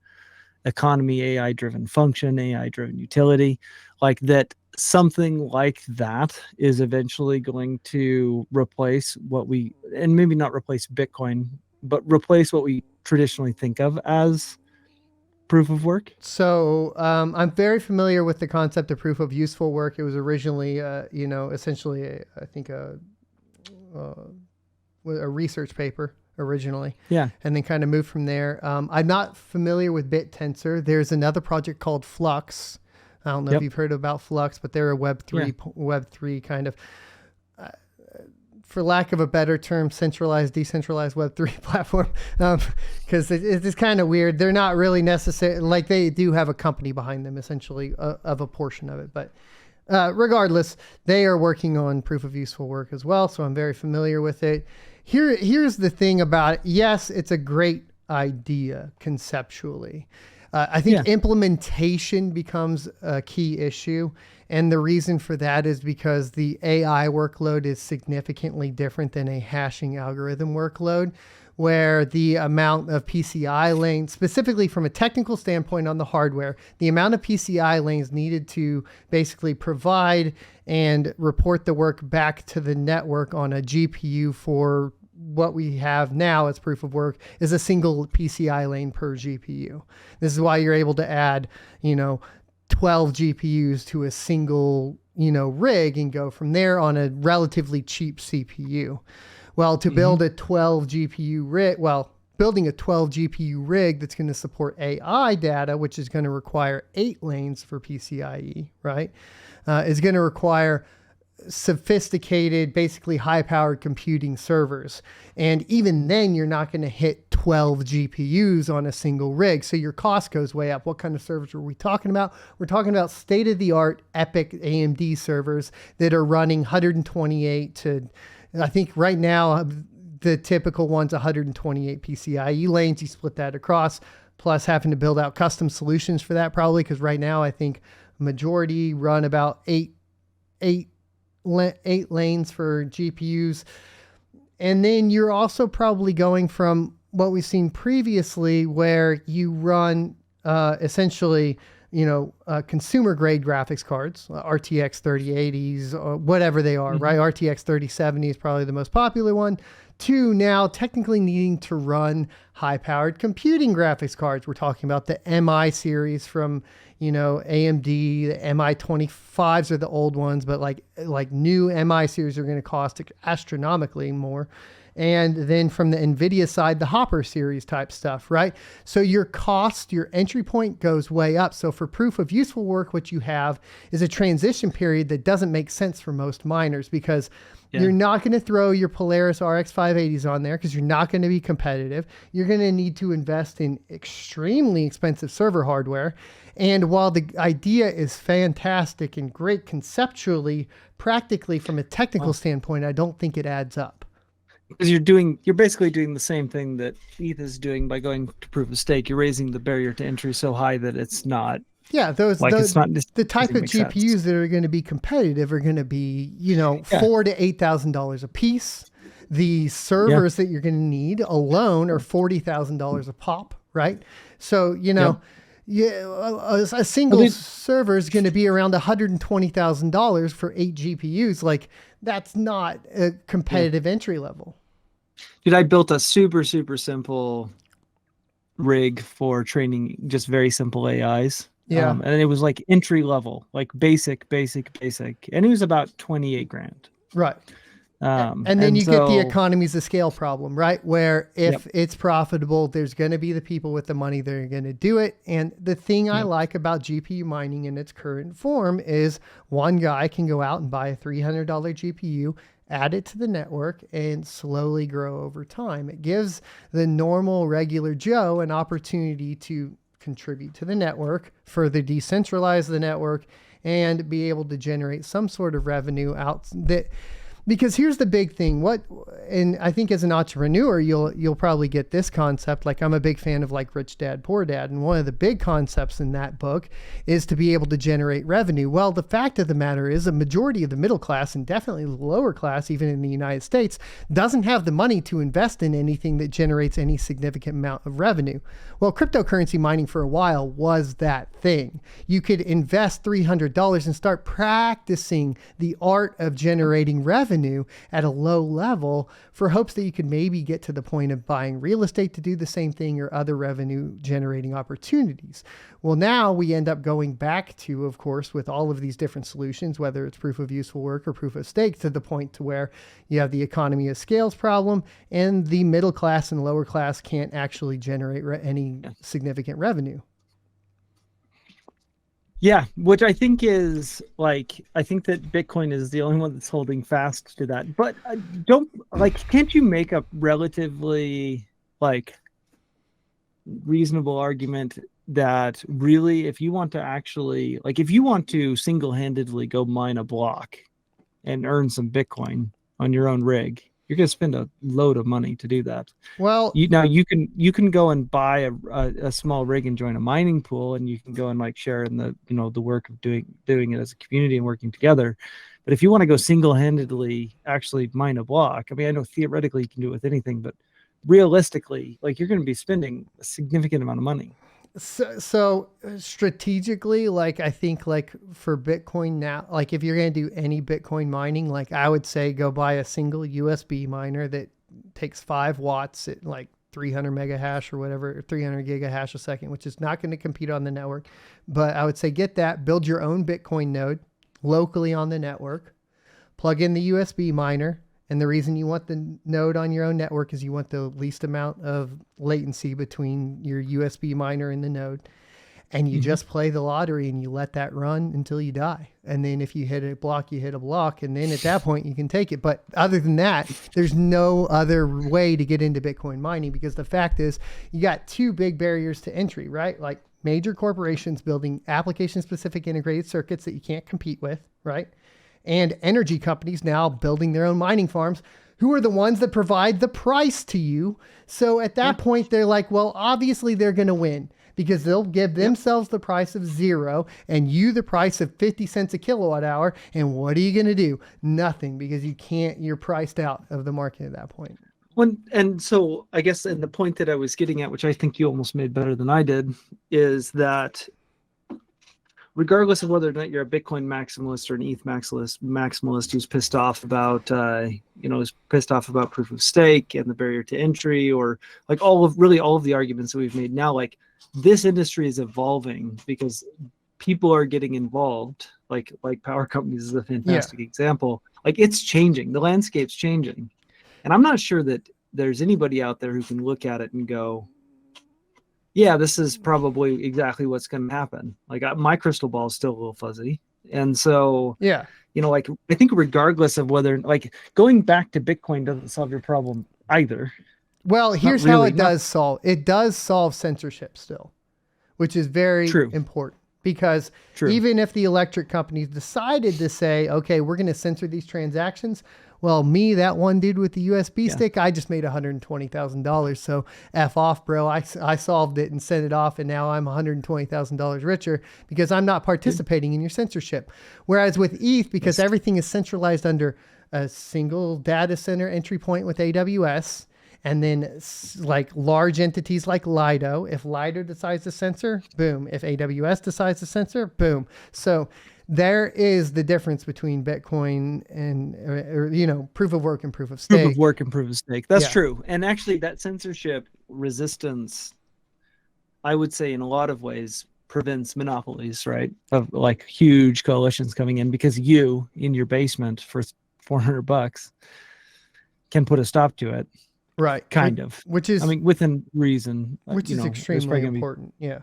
economy, AI-driven function, AI-driven utility, like that something like that is eventually going to replace and maybe not replace Bitcoin, but replace what we traditionally think of as proof of work?
So I'm very familiar with the concept of proof of useful work. It was originally, essentially, I think a research paper originally.
Yeah.
And then kind of moved from there. I'm not familiar with BitTensor. There's another project called Flux. I don't know if you've heard about Flux, but they're a Web3 kind of, for lack of a better term, centralized, decentralized Web3 platform. Because it's kind of weird. They're not really necessary. Like they do have a company behind them, essentially, of a portion of it. But regardless, they are working on proof of useful work as well. So I'm very familiar with it. Here's the thing about it. Yes, it's a great idea conceptually. I think implementation becomes a key issue. And the reason for that is because the AI workload is significantly different than a hashing algorithm workload, where the amount of PCI lanes, specifically from a technical standpoint on the hardware, the amount of PCI lanes needed to basically provide and report the work back to the network on a GPU for what we have now as proof of work is a single PCI lane per GPU. This is why you're able to add, 12 GPUs to a single, rig and go from there on a relatively cheap CPU. Well, to build a 12 GPU rig, building a 12 GPU rig that's going to support AI data, which is going to require 8 lanes for PCIe, right? Is going to require sophisticated, basically high-powered computing servers. And even then, you're not going to hit 12 GPUs on a single rig. So your cost goes way up. What kind of servers are we talking about? We're talking about state-of-the-art epic AMD servers that are running 128 to, I think right now, the typical one's 128 PCIe lanes. You split that across, plus having to build out custom solutions for that probably, because right now I think majority run about eight lanes for GPUs. And then you're also probably going from what we've seen previously, where you run essentially, consumer grade graphics cards, RTX 3080s, or whatever they are, right? RTX 3070 is probably the most popular one, to now technically needing to run high powered computing graphics cards. We're talking about the MI series from, AMD. The MI25s are the old ones, but like new MI series are going to cost astronomically more. And then from the NVIDIA side, the Hopper series type stuff, right? So your cost, your entry point goes way up. So for proof of useful work, what you have is a transition period that doesn't make sense for most miners, because
Yeah.
You're not going to throw your Polaris RX 580s on there because you're not going to be competitive. You're going to need to invest in extremely expensive server hardware. And while the idea is fantastic and great conceptually, practically from a technical standpoint, I don't think it adds up.
Because you're basically doing the same thing that ETH is doing by going to proof of stake. You're raising the barrier to entry so high that it's not.
Yeah,
It's not
the type of GPUs
sense.
that are going to be competitive are going to be, $4,000 to $8,000 a piece. The servers that you're going to need alone are $40,000 a pop, right? So, a single server is going to be around $120,000 for 8 GPUs. Like, that's not a competitive entry level.
Dude, I built a super, super simple rig for training just very simple AIs.
Yeah.
And it was like entry level, like basic. And it was about 28 grand.
Right. And then you get the economies of scale problem, right? Where if it's profitable, there's going to be the people with the money that are going to do it. And the thing I like about GPU mining in its current form is one guy can go out and buy a $300 GPU, add it to the network, and slowly grow over time. It gives the normal, regular Joe an opportunity to contribute to the network, further decentralize the network, and be able to generate some sort of revenue out that. Because here's the big thing, and I think as an entrepreneur, you'll probably get this concept. Like, I'm a big fan of like Rich Dad, Poor Dad. And one of the big concepts in that book is to be able to generate revenue. Well, the fact of the matter is a majority of the middle class, and definitely the lower class, even in the United States, doesn't have the money to invest in anything that generates any significant amount of revenue. Well, cryptocurrency mining for a while was that thing. You could invest $300 and start practicing the art of generating revenue at a low level for hopes that you could maybe get to the point of buying real estate to do the same thing or other revenue generating opportunities. Well, now we end up going back to, of course, with all of these different solutions, whether it's proof of useful work or proof of stake, to the point to where you have the economy of scales problem and the middle class and lower class can't actually generate any significant revenue.
Yeah, which I think is I think that Bitcoin is the only one that's holding fast to that. But can't you make a relatively reasonable argument that really, if you want to actually, if you want to single-handedly go mine a block and earn some Bitcoin on your own rig, you're going to spend a load of money to do that.
Well,
you can go and buy a small rig and join a mining pool, and you can go and share in the the work of doing it as a community and working together. But if you want to go single-handedly actually mine a block, I mean, I know theoretically you can do it with anything, but realistically, you're going to be spending a significant amount of money.
So strategically, I think for Bitcoin now, if you're going to do any Bitcoin mining, I would say go buy a single USB miner that takes 5 watts at 300 mega hash or whatever, 300 gigahash a second, which is not going to compete on the network. But I would say get that, build your own Bitcoin node locally on the network, plug in the USB miner. And the reason you want the node on your own network is you want the least amount of latency between your USB miner and the node. And you just play the lottery and you let that run until you die. And then if you hit a block, you hit a block. And then at that point you can take it. But other than that, there's no other way to get into Bitcoin mining, because the fact is you got 2 big barriers to entry, right? Major corporations building application specific integrated circuits that you can't compete with, right? And energy companies now building their own mining farms, who are the ones that provide the price to you. So at that point, they're well, obviously they're going to win, because they'll give themselves the price of 0 and you the price of 50 cents a kilowatt hour. And what are you going to do? Nothing, because you're priced out of the market at that point.
And so I guess, and the point that I was getting at, which I think you almost made better than I did, is that regardless of whether or not you're a Bitcoin maximalist or an ETH maximalist who's pissed off about, proof of stake and the barrier to entry, or all of the arguments that we've made now, this industry is evolving because people are getting involved. Like power companies is a fantastic example. It's changing. The landscape's changing. And I'm not sure that there's anybody out there who can look at it and go, yeah, this is probably exactly what's going to happen. My crystal ball is still a little fuzzy. And so, like I think regardless of whether like going back to Bitcoin doesn't solve your problem either.
Well, here's how it does solve. It does solve censorship still, which is very important, because even if the electric companies decided to say, okay, we're going to censor these transactions, well, that one dude with the USB stick, I just made $120,000. So F off, bro. I solved it and sent it off, and now I'm $120,000 richer because I'm not participating in your censorship. Whereas with ETH, because everything is centralized under a single data center entry point with AWS, and then like large entities like Lido, if Lido decides to censor, boom. If AWS decides to censor, boom. So there is the difference between Bitcoin and, proof of work and proof of stake.
Proof of work and proof of stake. That's true. And actually that censorship resistance, I would say in a lot of ways prevents monopolies, right? Of like huge coalitions coming in, because you in your basement for $400 can put a stop to it.
Right.
Kind of.
Which is,
I mean, within reason.
Which is extremely important.
Yeah.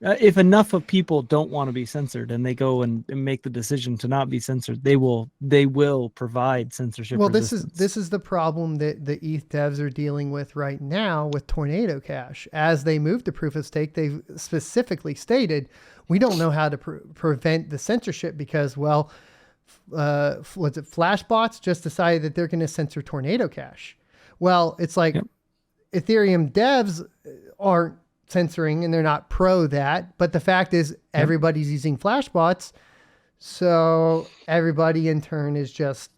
If enough of people don't want to be censored and they go and make the decision to not be censored, they will provide censorship.
Well,
resistance.
this is the problem that the ETH devs are dealing with right now with Tornado Cash. As they move to proof of stake, they've specifically stated, we don't know how to prevent the censorship because, was it Flashbots just decided that they're going to censor Tornado Cash. Well, it's like Ethereum devs aren't censoring and they're not pro that, but the fact is everybody's using Flashbots, so everybody in turn is just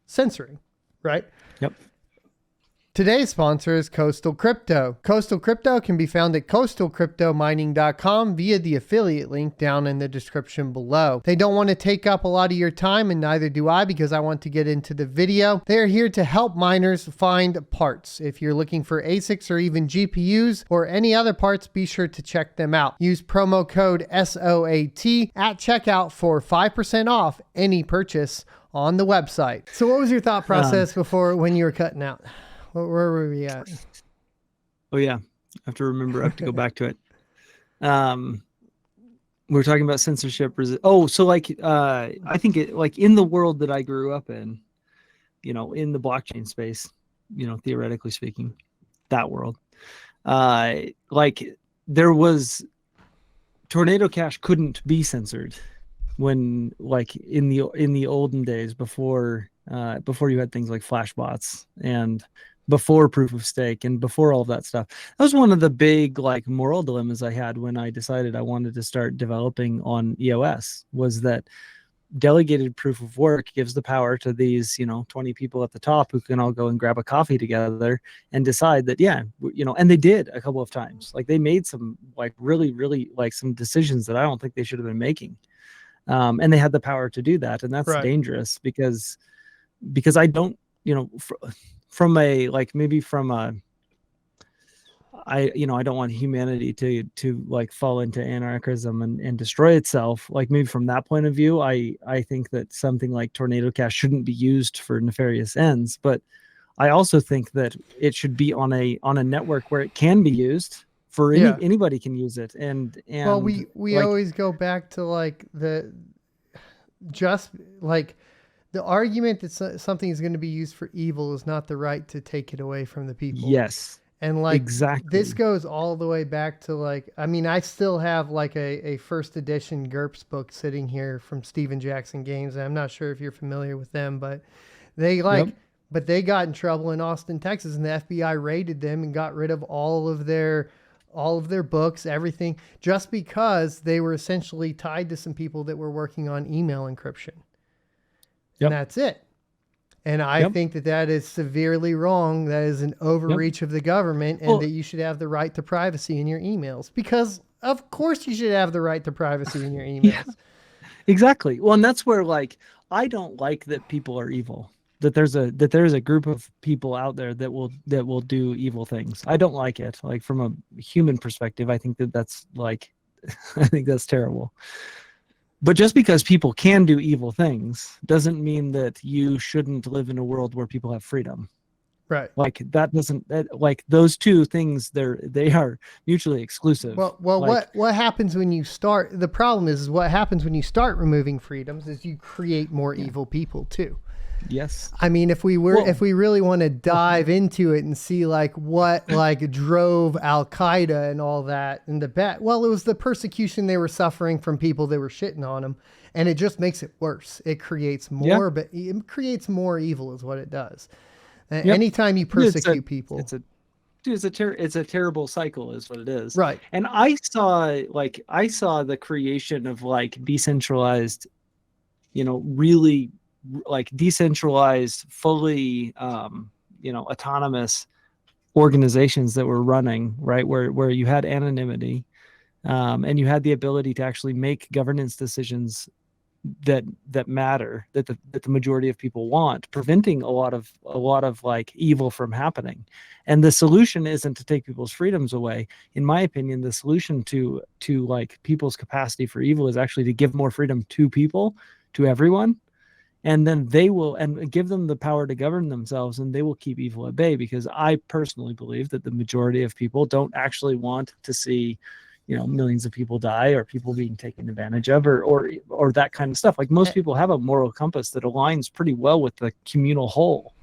censoring, right?
Yep.
Today's sponsor is Coastal Crypto. Coastal Crypto can be found at coastalcryptomining.com via the affiliate link down in the description below. They don't want to take up a lot of your time, and neither do I, because I want to get into the video. They are here to help miners find parts. If you're looking for ASICs or even GPUs or any other parts, be sure to check them out. Use promo code SOAT at checkout for 5% off any purchase on the website. So what was your thought process before when you were cutting out? Where were we at?
Oh yeah, I have to remember. I have to go back to it. We're talking about censorship. So like, I think it like in the world that I grew up in, in the blockchain space, theoretically speaking, that world, like there was Tornado Cash couldn't be censored when like in the olden days before you had things like Flashbots and before proof of stake and before all of that stuff. That was one of the big like moral dilemmas I had when I decided I wanted to start developing on EOS, was that delegated proof of work gives the power to these 20 people at the top who can all go and grab a coffee together and decide that and they did a couple of times. Like they made some like really like some decisions that I don't think they should have been making, and they had the power to do that. And that's dangerous because I don't, from a like maybe from a I don't want humanity to like fall into anarchism and destroy itself. Like maybe from that point of view, I think that something like Tornado Cash shouldn't be used for nefarious ends. But I also think that it should be on a network where it can be used for anybody can use it. And
well, we like, always go back to like the argument that something is going to be used for evil is not the right to take it away from the people.
Yes.
And like,
exactly.
This goes all the way back to like, I mean, I still have like a first edition GURPS book sitting here from Steven Jackson Games. I'm not sure if you're familiar with them, but they but they got in trouble in Austin, Texas, and the FBI raided them and got rid of all of their books, everything, just because they were essentially tied to some people that were working on email encryption. And that's it. And I think that is severely wrong. That is an overreach of the government, and that you should have the right to privacy in your emails, because of course you should have the right to privacy in your emails.
Exactly. Well, and that's where like, I don't like that people are evil, that there's a group of people out there that will do evil things. I don't like it. Like from a human perspective, I think that's like, I think that's terrible. But just because people can do evil things doesn't mean that you shouldn't live in a world where people have freedom.
Right.
Like that doesn't like those two things, they are mutually exclusive.
Well,
like,
what happens when you start? The problem is what happens when you start removing freedoms is you create more evil people too.
Yes.
I mean, if we really want to dive into it and see like what like drove Al Qaeda and all that in the back, well, it was the persecution they were suffering from people that were shitting on them, and it just makes it worse. It creates more, but it creates more evil, is what it does. Anytime you persecute people,
it's a terrible cycle, is what it is.
Right.
And I saw the creation of like decentralized, really like decentralized, fully, autonomous organizations that were running, right, where you had anonymity, and you had the ability to actually make governance decisions that matter, that the majority of people want, preventing a lot of like evil from happening. And the solution isn't to take people's freedoms away. In my opinion, the solution to like people's capacity for evil is actually to give more freedom to people, to everyone, and then they will, and give them the power to govern themselves, and they will keep evil at bay. Because I personally believe that the majority of people don't actually want to see, millions of people die, or people being taken advantage of, or that kind of stuff. Like, most people have a moral compass that aligns pretty well with the communal whole.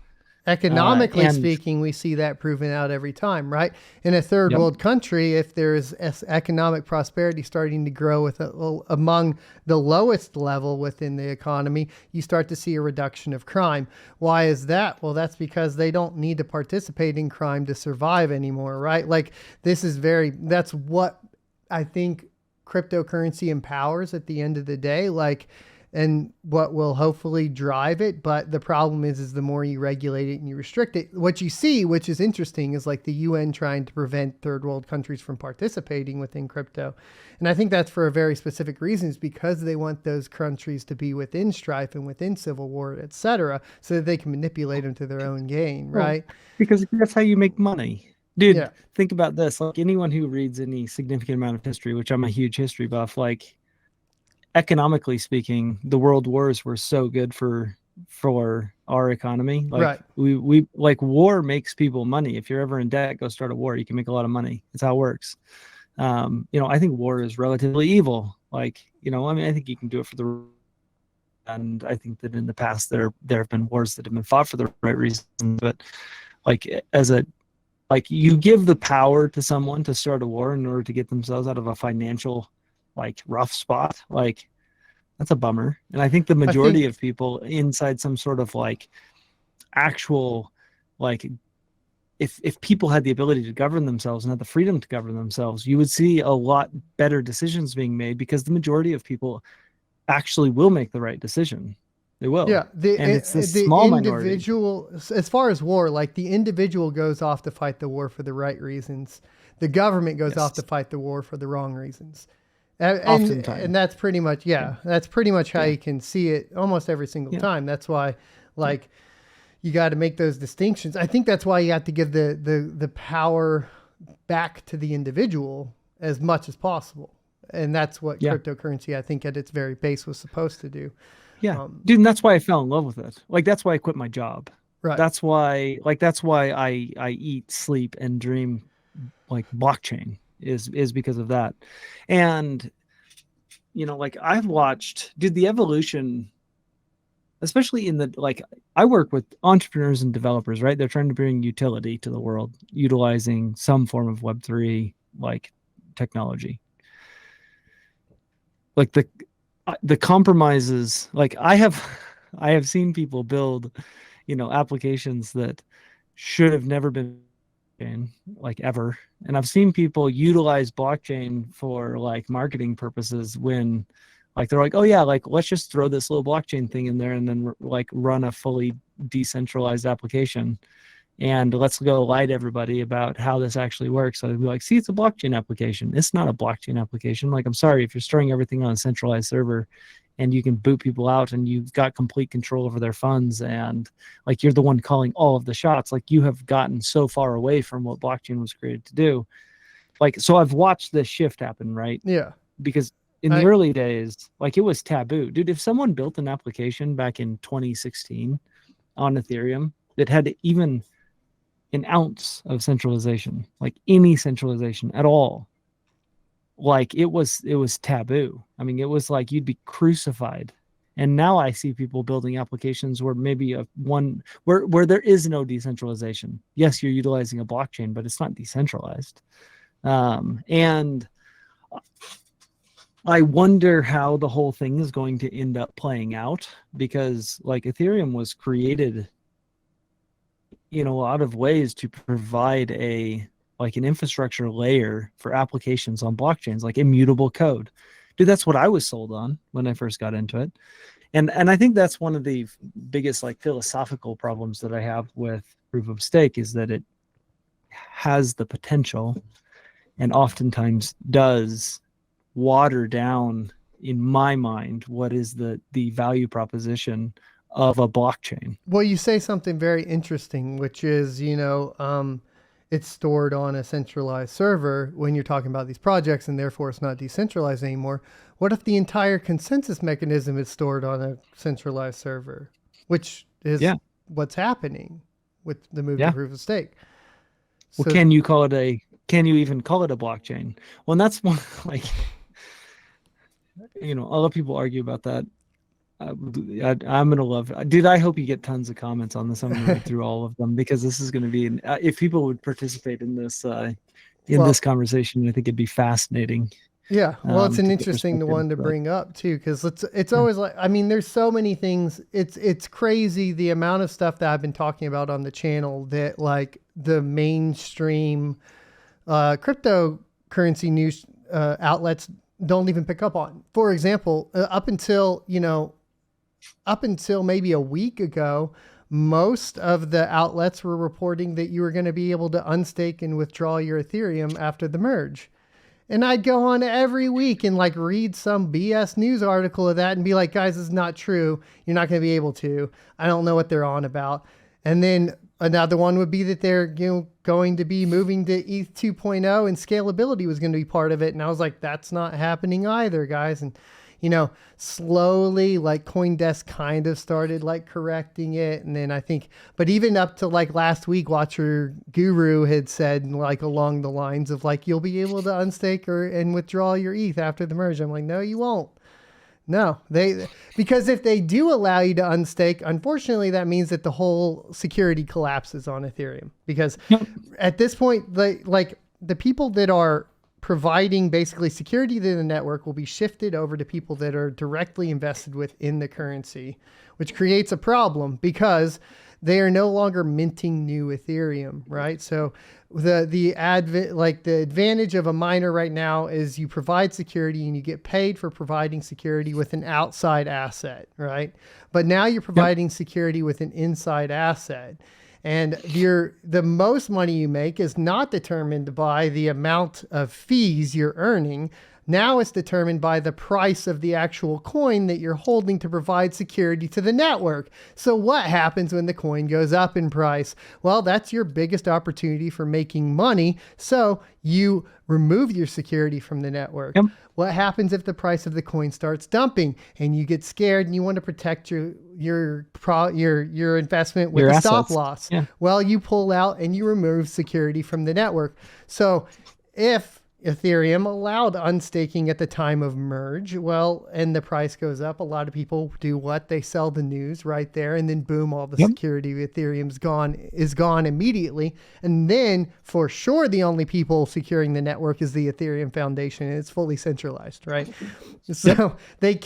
Economically speaking, we see that proven out every time, right? In a third world country, if there's economic prosperity starting to grow with among the lowest level within the economy, you start to see a reduction of crime. Why is that? Well, that's because they don't need to participate in crime to survive anymore, right? Like, that's what I think cryptocurrency empowers at the end of the day. Like, and what will hopefully drive it. But the problem is the more you regulate it and you restrict it, what you see, which is interesting, is like the UN trying to prevent third world countries from participating within crypto. And I think that's for a very specific reasons, because they want those countries to be within strife and within civil war, etc., so that they can manipulate them to their own gain, right?
Because that's how you make money. Dude, think about this. Like, anyone who reads any significant amount of history, which I'm a huge history buff, like, economically speaking, the world wars were so good for our economy. Like, we like, war makes people money. If you're ever in debt, go start a war. You can make a lot of money. It's how it works. I think war is relatively evil. Like, I think you can do it for the, and I think that in the past there have been wars that have been fought for the right reasons. But like, you give the power to someone to start a war in order to get themselves out of a financial, like, rough spot, like, that's a bummer. And I think the majority of people inside some sort of like actual, like, if people had the ability to govern themselves and had the freedom to govern themselves, you would see a lot better decisions being made, because the majority of people actually will make the right decision. They will.
Yeah,
and it's the small individual
minority. As far as war, like, the individual goes off to fight the war for the right reasons. The government goes off to fight the war for the wrong reasons. And that's pretty much, that's pretty much how you can see it almost every single time. That's why, like, you got to make those distinctions. I think that's why you have to give the power back to the individual as much as possible. And that's what cryptocurrency, I think, at its very base was supposed to do.
Yeah, dude, and that's why I fell in love with it. Like, that's why I quit my job.
Right.
That's why I eat, sleep, and dream like blockchain, is because of that. And like, I've watched, dude, the evolution, especially in the, like, I work with entrepreneurs and developers, right? They're trying to bring utility to the world, utilizing some form of Web3 like technology. Like, the compromises, like, I have seen people build, applications that should have never been, like, ever. And I've seen people utilize blockchain for like marketing purposes, when like they're like, oh yeah, like, let's just throw this little blockchain thing in there and then like run a fully decentralized application, and let's go lie to everybody about how this actually works. So they'd be like, see, it's a blockchain application. It's not a blockchain application. Like, I'm sorry, if you're storing everything on a centralized server and you can boot people out and you've got complete control over their funds, and like, you're the one calling all of the shots, like, you have gotten so far away from what blockchain was created to do. Like, so I've watched this shift happen, right?
Yeah.
Because in the early days, like, it was taboo. Dude, if someone built an application back in 2016 on Ethereum that had even an ounce of centralization, like any centralization at all. Like it was taboo. I mean, it was like you'd be crucified. And now I see people building applications where maybe where there is no decentralization. Yes, you're utilizing a blockchain, but it's not decentralized. And I wonder how the whole thing is going to end up playing out, because like Ethereum was created in a lot of ways to provide an infrastructure layer for applications on blockchains, like immutable code. Dude, that's what I was sold on when I first got into it. And I think that's one of the biggest like philosophical problems that I have with proof of stake, is that it has the potential, and oftentimes does, water down, in my mind, what is the value proposition of a blockchain.
Well, you say something very interesting, which is, it's stored on a centralized server when you're talking about these projects, and therefore it's not decentralized anymore. What if the entire consensus mechanism is stored on a centralized server, which is what's happening with the move to proof of stake?
Well, can you even call it a blockchain? Well, and that's one, like, a lot of people argue about that. I'm gonna love it, dude. I hope you get tons of comments on this. I'm gonna read through all of them, because this is gonna be if people would participate in this this conversation, I think it'd be fascinating.
Yeah, well, it's an interesting one to bring up too, because it's always like, I mean, there's so many things. It's crazy the amount of stuff that I've been talking about on the channel that like the mainstream cryptocurrency news outlets don't even pick up on. For example, up until maybe a week ago, most of the outlets were reporting that you were going to be able to unstake and withdraw your Ethereum after the merge. And I'd go on every week and like read some BS news article of that and be like, guys, this is not true. You're not going to be able to. I don't know what they're on about. And then another one would be that they're going to be moving to ETH 2.0 and scalability was going to be part of it. And I was like, that's not happening either, guys. And slowly like CoinDesk kind of started like correcting it. And then I think, but even up to like last week, Watcher Guru had said like along the lines of like, you'll be able to unstake and withdraw your ETH after the merge. I'm like, no, you won't. No, because if they do allow you to unstake, unfortunately, that means that the whole security collapses on Ethereum, because at this point, like the people that are providing basically security to the network will be shifted over to people that are directly invested within the currency, which creates a problem because they are no longer minting new Ethereum, right? So the advantage of a miner right now is you provide security and you get paid for providing security with an outside asset, right? But now you're providing security with an inside asset. And the most money you make is not determined by the amount of fees you're earning. Now it's determined by the price of the actual coin that you're holding to provide security to the network. So what happens when the coin goes up in price? Well, that's your biggest opportunity for making money. So you remove your security from the network. Yep. What happens if the price of the coin starts dumping and you get scared and you want to protect your investment with a stop loss? Yeah. Well, you pull out and you remove security from the network. So if Ethereum allowed unstaking at the time of merge, well, and the price goes up, a lot of people do what? They sell the news right there, and then boom, all the security of Ethereum's gone immediately. And then for sure, the only people securing the network is the Ethereum Foundation, and it's fully centralized, right? So they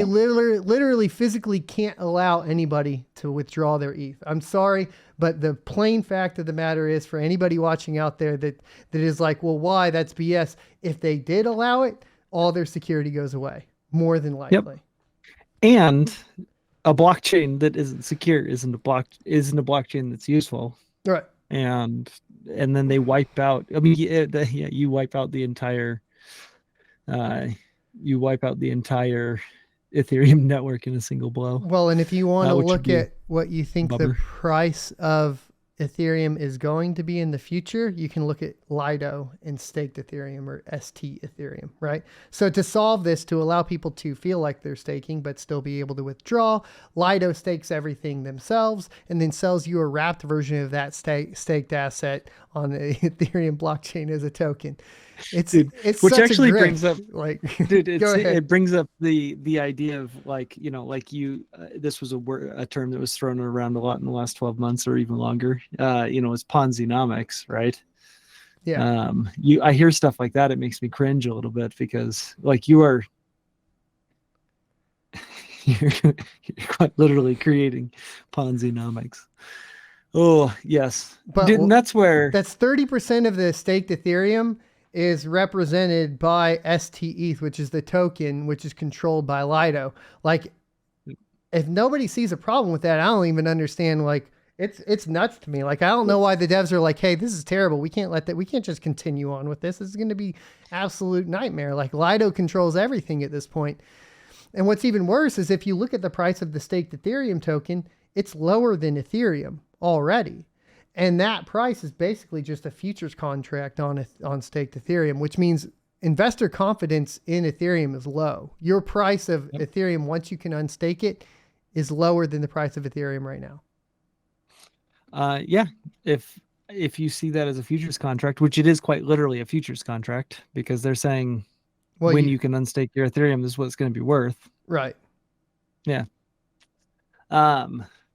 literally physically can't allow anybody to withdraw their ETH. I'm sorry, but the plain fact of the matter is, for anybody watching out there that is like, well, why? That's BS. If they did allow it, all their security goes away, more than likely.
Yep. And a blockchain that isn't secure isn't a blockchain that's useful.
Right.
And then they wipe out. I mean, you wipe out the entire. You wipe out the entire Ethereum network in a single blow.
Well, and if you want to look at what you think the price of Ethereum is going to be in the future, you can look at Lido and staked Ethereum or ST Ethereum, right? So to solve this, to allow people to feel like they're staking but still be able to withdraw, Lido stakes everything themselves and then sells you a wrapped version of that staked asset on the Ethereum blockchain as a token.
Dude,
It's
which
such
actually
a
brings
grift.
up,
Like,
dude,
go ahead.
it brings up the idea of like, this was a term that was thrown around a lot in the last 12 months or even longer. It's Ponzi-nomics, right?
Yeah.
I hear stuff like that, it makes me cringe a little bit because like you're quite literally creating Ponzi-nomics. Oh yes,
But
dude, and that's where
that's 30% of the staked Ethereum is represented by STETH, which is the token, which is controlled by Lido. Like, if nobody sees a problem with that, I don't even understand. Like, it's nuts to me. Like, I don't know why the devs are like, hey, this is terrible. We can't let that. We can't just continue on with this. This is going to be absolute nightmare. Like, Lido controls everything at this point. And what's even worse is if you look at the price of the staked Ethereum token, it's lower than Ethereum already. And that price is basically just a futures contract on staked Ethereum, which means investor confidence in Ethereum is low. Your price of Ethereum, once you can unstake it, is lower than the price of Ethereum right now.
Yeah. If you see that as a futures contract, which it is quite literally a futures contract, because they're saying when you can unstake your Ethereum, this is what it's going to be worth.
Right.
Yeah.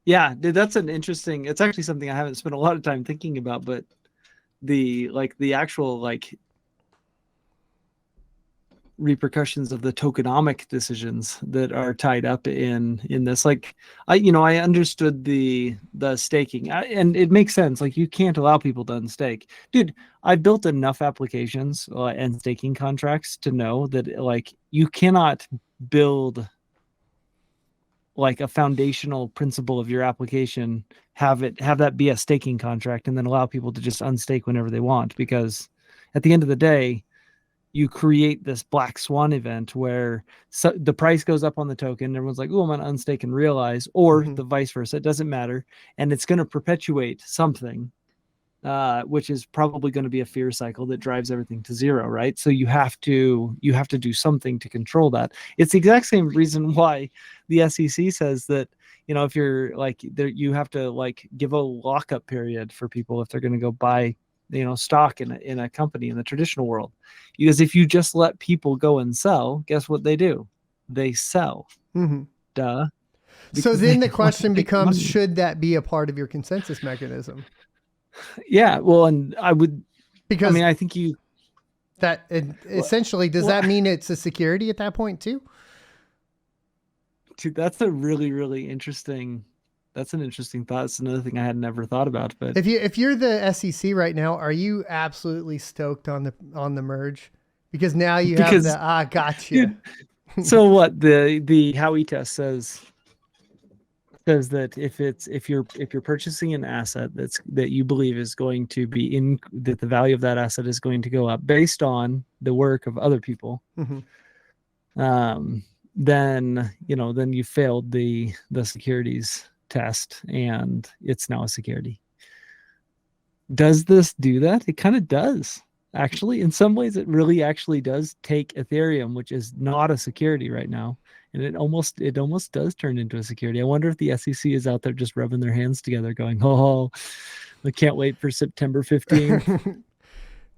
Yeah, dude, that's an interesting, it's actually something I haven't spent a lot of time thinking about, but the actual like repercussions of the tokenomic decisions that are tied up in this. Like I understood the staking and it makes sense. Like you can't allow people to unstake. Dude, I built enough applications and staking contracts to know that like you cannot build like a foundational principle of your application, have that be a staking contract and then allow people to just unstake whenever they want. Because at the end of the day, you create this black swan event where the price goes up on the token. Everyone's like, oh, I'm going to unstake and realize, or the vice versa. It doesn't matter. And it's going to perpetuate something, which is probably going to be a fear cycle that drives everything to zero, right? So you have to do something to control that. It's the exact same reason why the SEC says that, if you're like there, you have to like give a lockup period for people if they're going to go buy, stock in a company in the traditional world. Because if you just let people go and sell, guess what they do? They sell. Duh.
So then the question becomes, should that be a part of your consensus mechanism?
Yeah, well, and because I think
essentially, does that mean it's a security at that point too?
Dude, that's a really, really interesting. That's an interesting thought. It's another thing I had never thought about. But
if you're the SEC right now, are you absolutely stoked on the merge? Because now you have the gotcha.
Dude, so what the Howey test says that if you're purchasing an asset that you believe is going to be that the value of that asset is going to go up based on the work of other people, then you failed the securities test and it's now a security. Does this do that? It kind of does. Actually, in some ways, it really actually does take Ethereum, which is not a security right now, and it almost does turn into a security. I wonder if the SEC is out there just rubbing their hands together, going, "Oh, I can't wait for September 15th."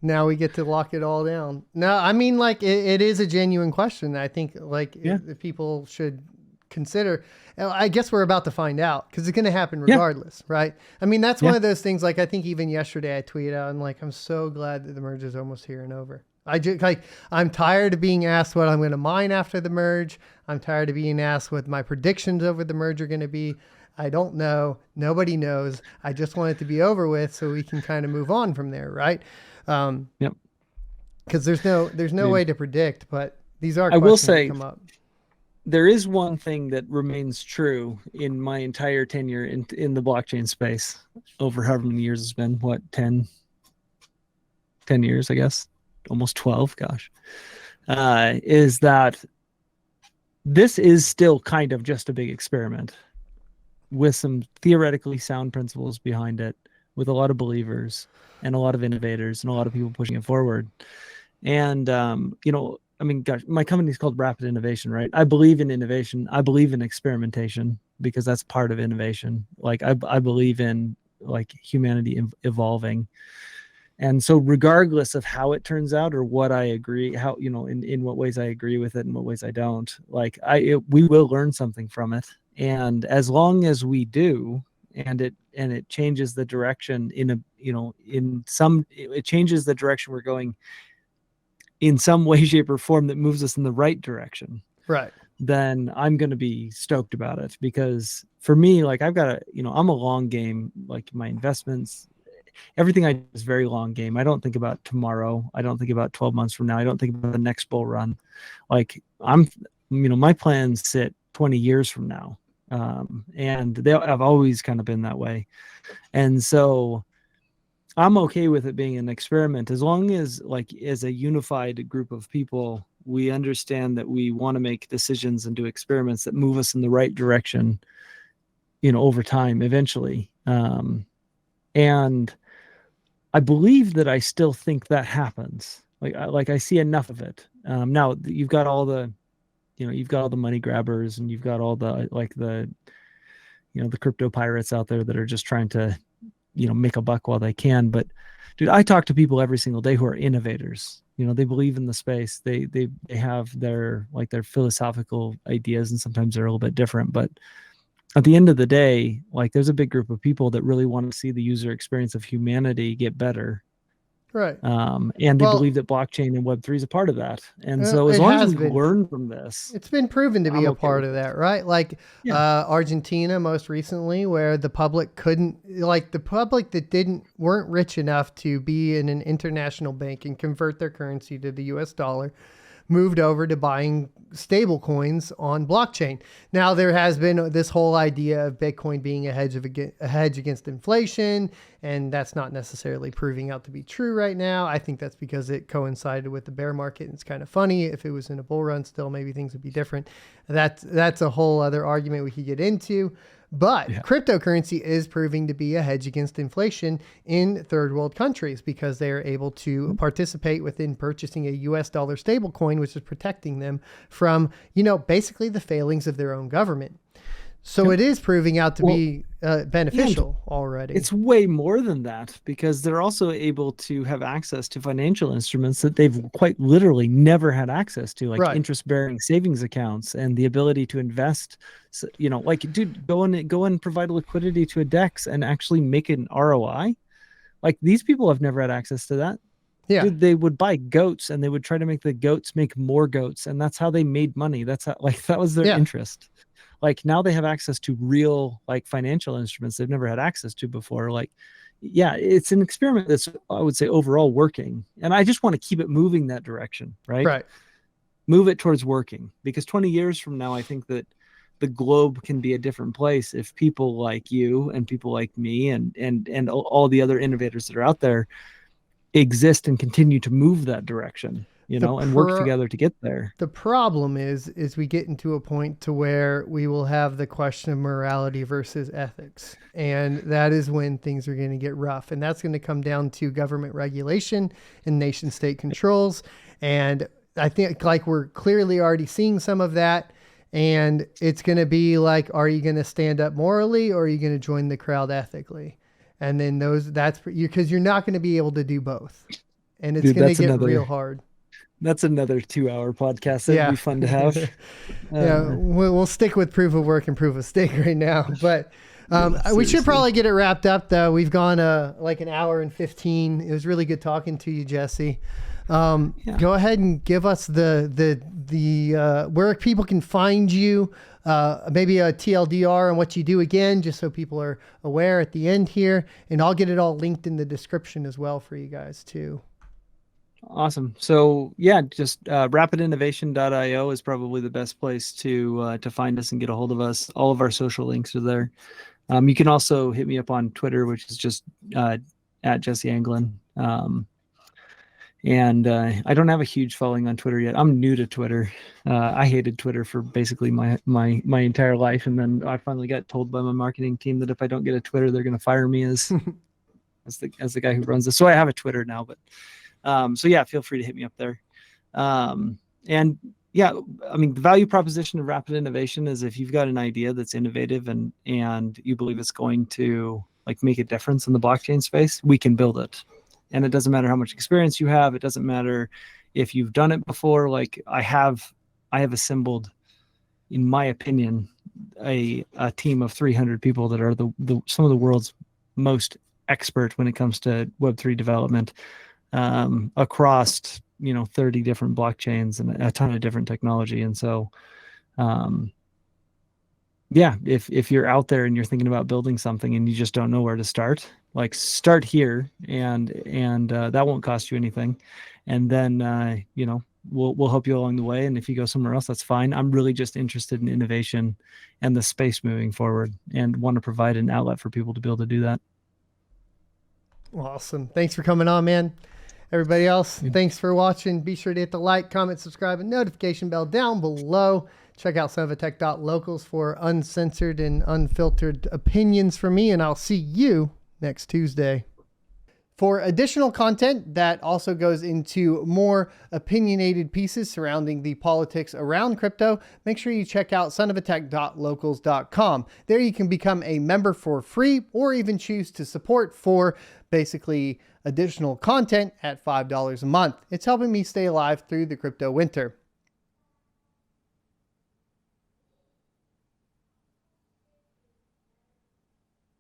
Now we get to lock it all down. No, I mean, like it is a genuine question. I think if people should consider. I guess we're about to find out because it's going to happen regardless, right? I mean, that's one of those things. Like I think even yesterday I tweeted out, and like I'm so glad that the merge is almost here and over. I'm tired of being asked what I'm going to mine after the merge. I'm tired of being asked what my predictions over the merge are going to be. I don't know. Nobody knows. I just want it to be over with so we can kind of move on from there, right? Because there's no way to predict, but these are questions that come up.
There is one thing that remains true in my entire tenure in the blockchain space over however many years it's been, 10 years, I guess, almost 12, gosh, is that this is still kind of just a big experiment with some theoretically sound principles behind it, with a lot of believers and a lot of innovators and a lot of people pushing it forward. And I mean, gosh, my company is called Rapid Innovation, right? I believe in innovation. I believe in experimentation because that's part of innovation. Like I believe in like humanity evolving. And so regardless of how it turns out or what I agree, how, in what ways I agree with it and what ways I don't, like we will learn something from it. And as long as we do, and it changes the direction it changes the direction we're going in some way, shape, or form that moves us in the right direction.
Right.
Then I'm going to be stoked about it, because for me, like I'm a long game, like my investments, everything I do is very long game. I don't think about tomorrow. I don't think about 12 months from now. I don't think about the next bull run. Like my plans sit 20 years from now. And I've always kind of been that way. And so I'm okay with it being an experiment, as long as, like, as a unified group of people, we understand that we want to make decisions and do experiments that move us in the right direction, over time, eventually. And I believe that I still think that happens. Like I see enough of it. Now you've got all the, you've got all the money grabbers, and you've got all the, like the crypto pirates out there that are just trying to, make a buck while they can. But dude, I talk to people every single day who are innovators. They believe in the space. They have their philosophical ideas, and sometimes they're a little bit different. But at the end of the day, like, there's a big group of people that really want to see the user experience of humanity get better.
Right.
And they believe that blockchain and Web3 is a part of that. And so as long as we learn from this,
it's been proven to be a part of that, right? Like Argentina most recently, where the public that weren't rich enough to be in an international bank and convert their currency to the US dollar, moved over to buying stable coins on blockchain. Now, there has been this whole idea of Bitcoin being a hedge against inflation, and that's not necessarily proving out to be true right now. I think that's because it coincided with the bear market, and it's kind of funny. If it was in a bull run still, maybe things would be different. That's a whole other argument we could get into. But cryptocurrency is proving to be a hedge against inflation in third world countries, because they are able to participate within purchasing a US dollar stable coin, which is protecting them from, basically the failings of their own government. So it is proving out to be beneficial already.
It's way more than that, because they're also able to have access to financial instruments that they've quite literally never had access to, like interest-bearing savings accounts and the ability to invest. Like, dude, go and provide liquidity to a DEX and actually make an ROI. Like, these people have never had access to that. Yeah. Dude, they would buy goats, and they would try to make the goats make more goats, and that's how they made money. That's how, like, that was their interest. Like, now they have access to real, like, financial instruments they've never had access to before. Like, it's an experiment that's, I would say, overall working. And I just want to keep it moving that direction, right? Right. Move it towards working, because 20 years from now, I think that the globe can be a different place if people like you and people like me and all the other innovators that are out there exist and continue to move that direction. And work together to get there.
The problem is we get into a point to where we will have the question of morality versus ethics. And that is when things are going to get rough. And that's going to come down to government regulation and nation state controls. And I think, like, we're clearly already seeing some of that. And it's going to be like, are you going to stand up morally, or are you going to join the crowd ethically? And then that's because you're not going to be able to do both. And it's going to get real hard.
That's another 2-hour podcast. That'd be fun to have.
We'll stick with proof of work and proof of stake right now. But we should probably get it wrapped up, though. We've gone like an hour and 15. It was really good talking to you, Jesse. Go ahead and give us the where people can find you, maybe a TLDR on what you do again, just so people are aware at the end here. And I'll get it all linked in the description as well for you guys, too.
Awesome. So just rapidinnovation.io is probably the best place to find us and get a hold of us. All of our social links are there. You can also hit me up on Twitter, which is just at Jesse Anglin. And I don't have a huge following on Twitter yet. I'm new to Twitter. I hated Twitter for basically my entire life, and then I finally got told by my marketing team that if I don't get a Twitter, they're going to fire me as as the guy who runs this. So I have a Twitter now, but so yeah, feel free to hit me up there. And yeah, I mean, the value proposition of rapid innovation is if you've got an idea that's innovative and you believe it's going to like make a difference in the blockchain space, we can build it. And it doesn't matter how much experience you have. It doesn't matter if you've done it before. Like I have assembled, in my opinion, a team of 300 people that are some of the world's most expert when it comes to Web3 development, across 30 different blockchains and a ton of different technology. And so yeah, if you're out there and you're thinking about building something and you just don't know where to start, like start here, and that won't cost you anything, and then we'll help you along the way. And if you go somewhere else, that's fine. I'm really just interested in innovation and the space moving forward, and want to provide an outlet for people to be able to do that.
Awesome. Thanks for coming on, man. Everybody else, thanks for watching. Be sure to hit the like, comment, subscribe, and notification bell down below. Check out sonofatech.locals for uncensored and unfiltered opinions from me, and I'll see you next Tuesday. For additional content that also goes into more opinionated pieces surrounding the politics around crypto, make sure you check out sonofatech.locals.com. There you can become a member for free, or even choose to support for basically additional content at $5 a month. It's helping me stay alive through the crypto winter.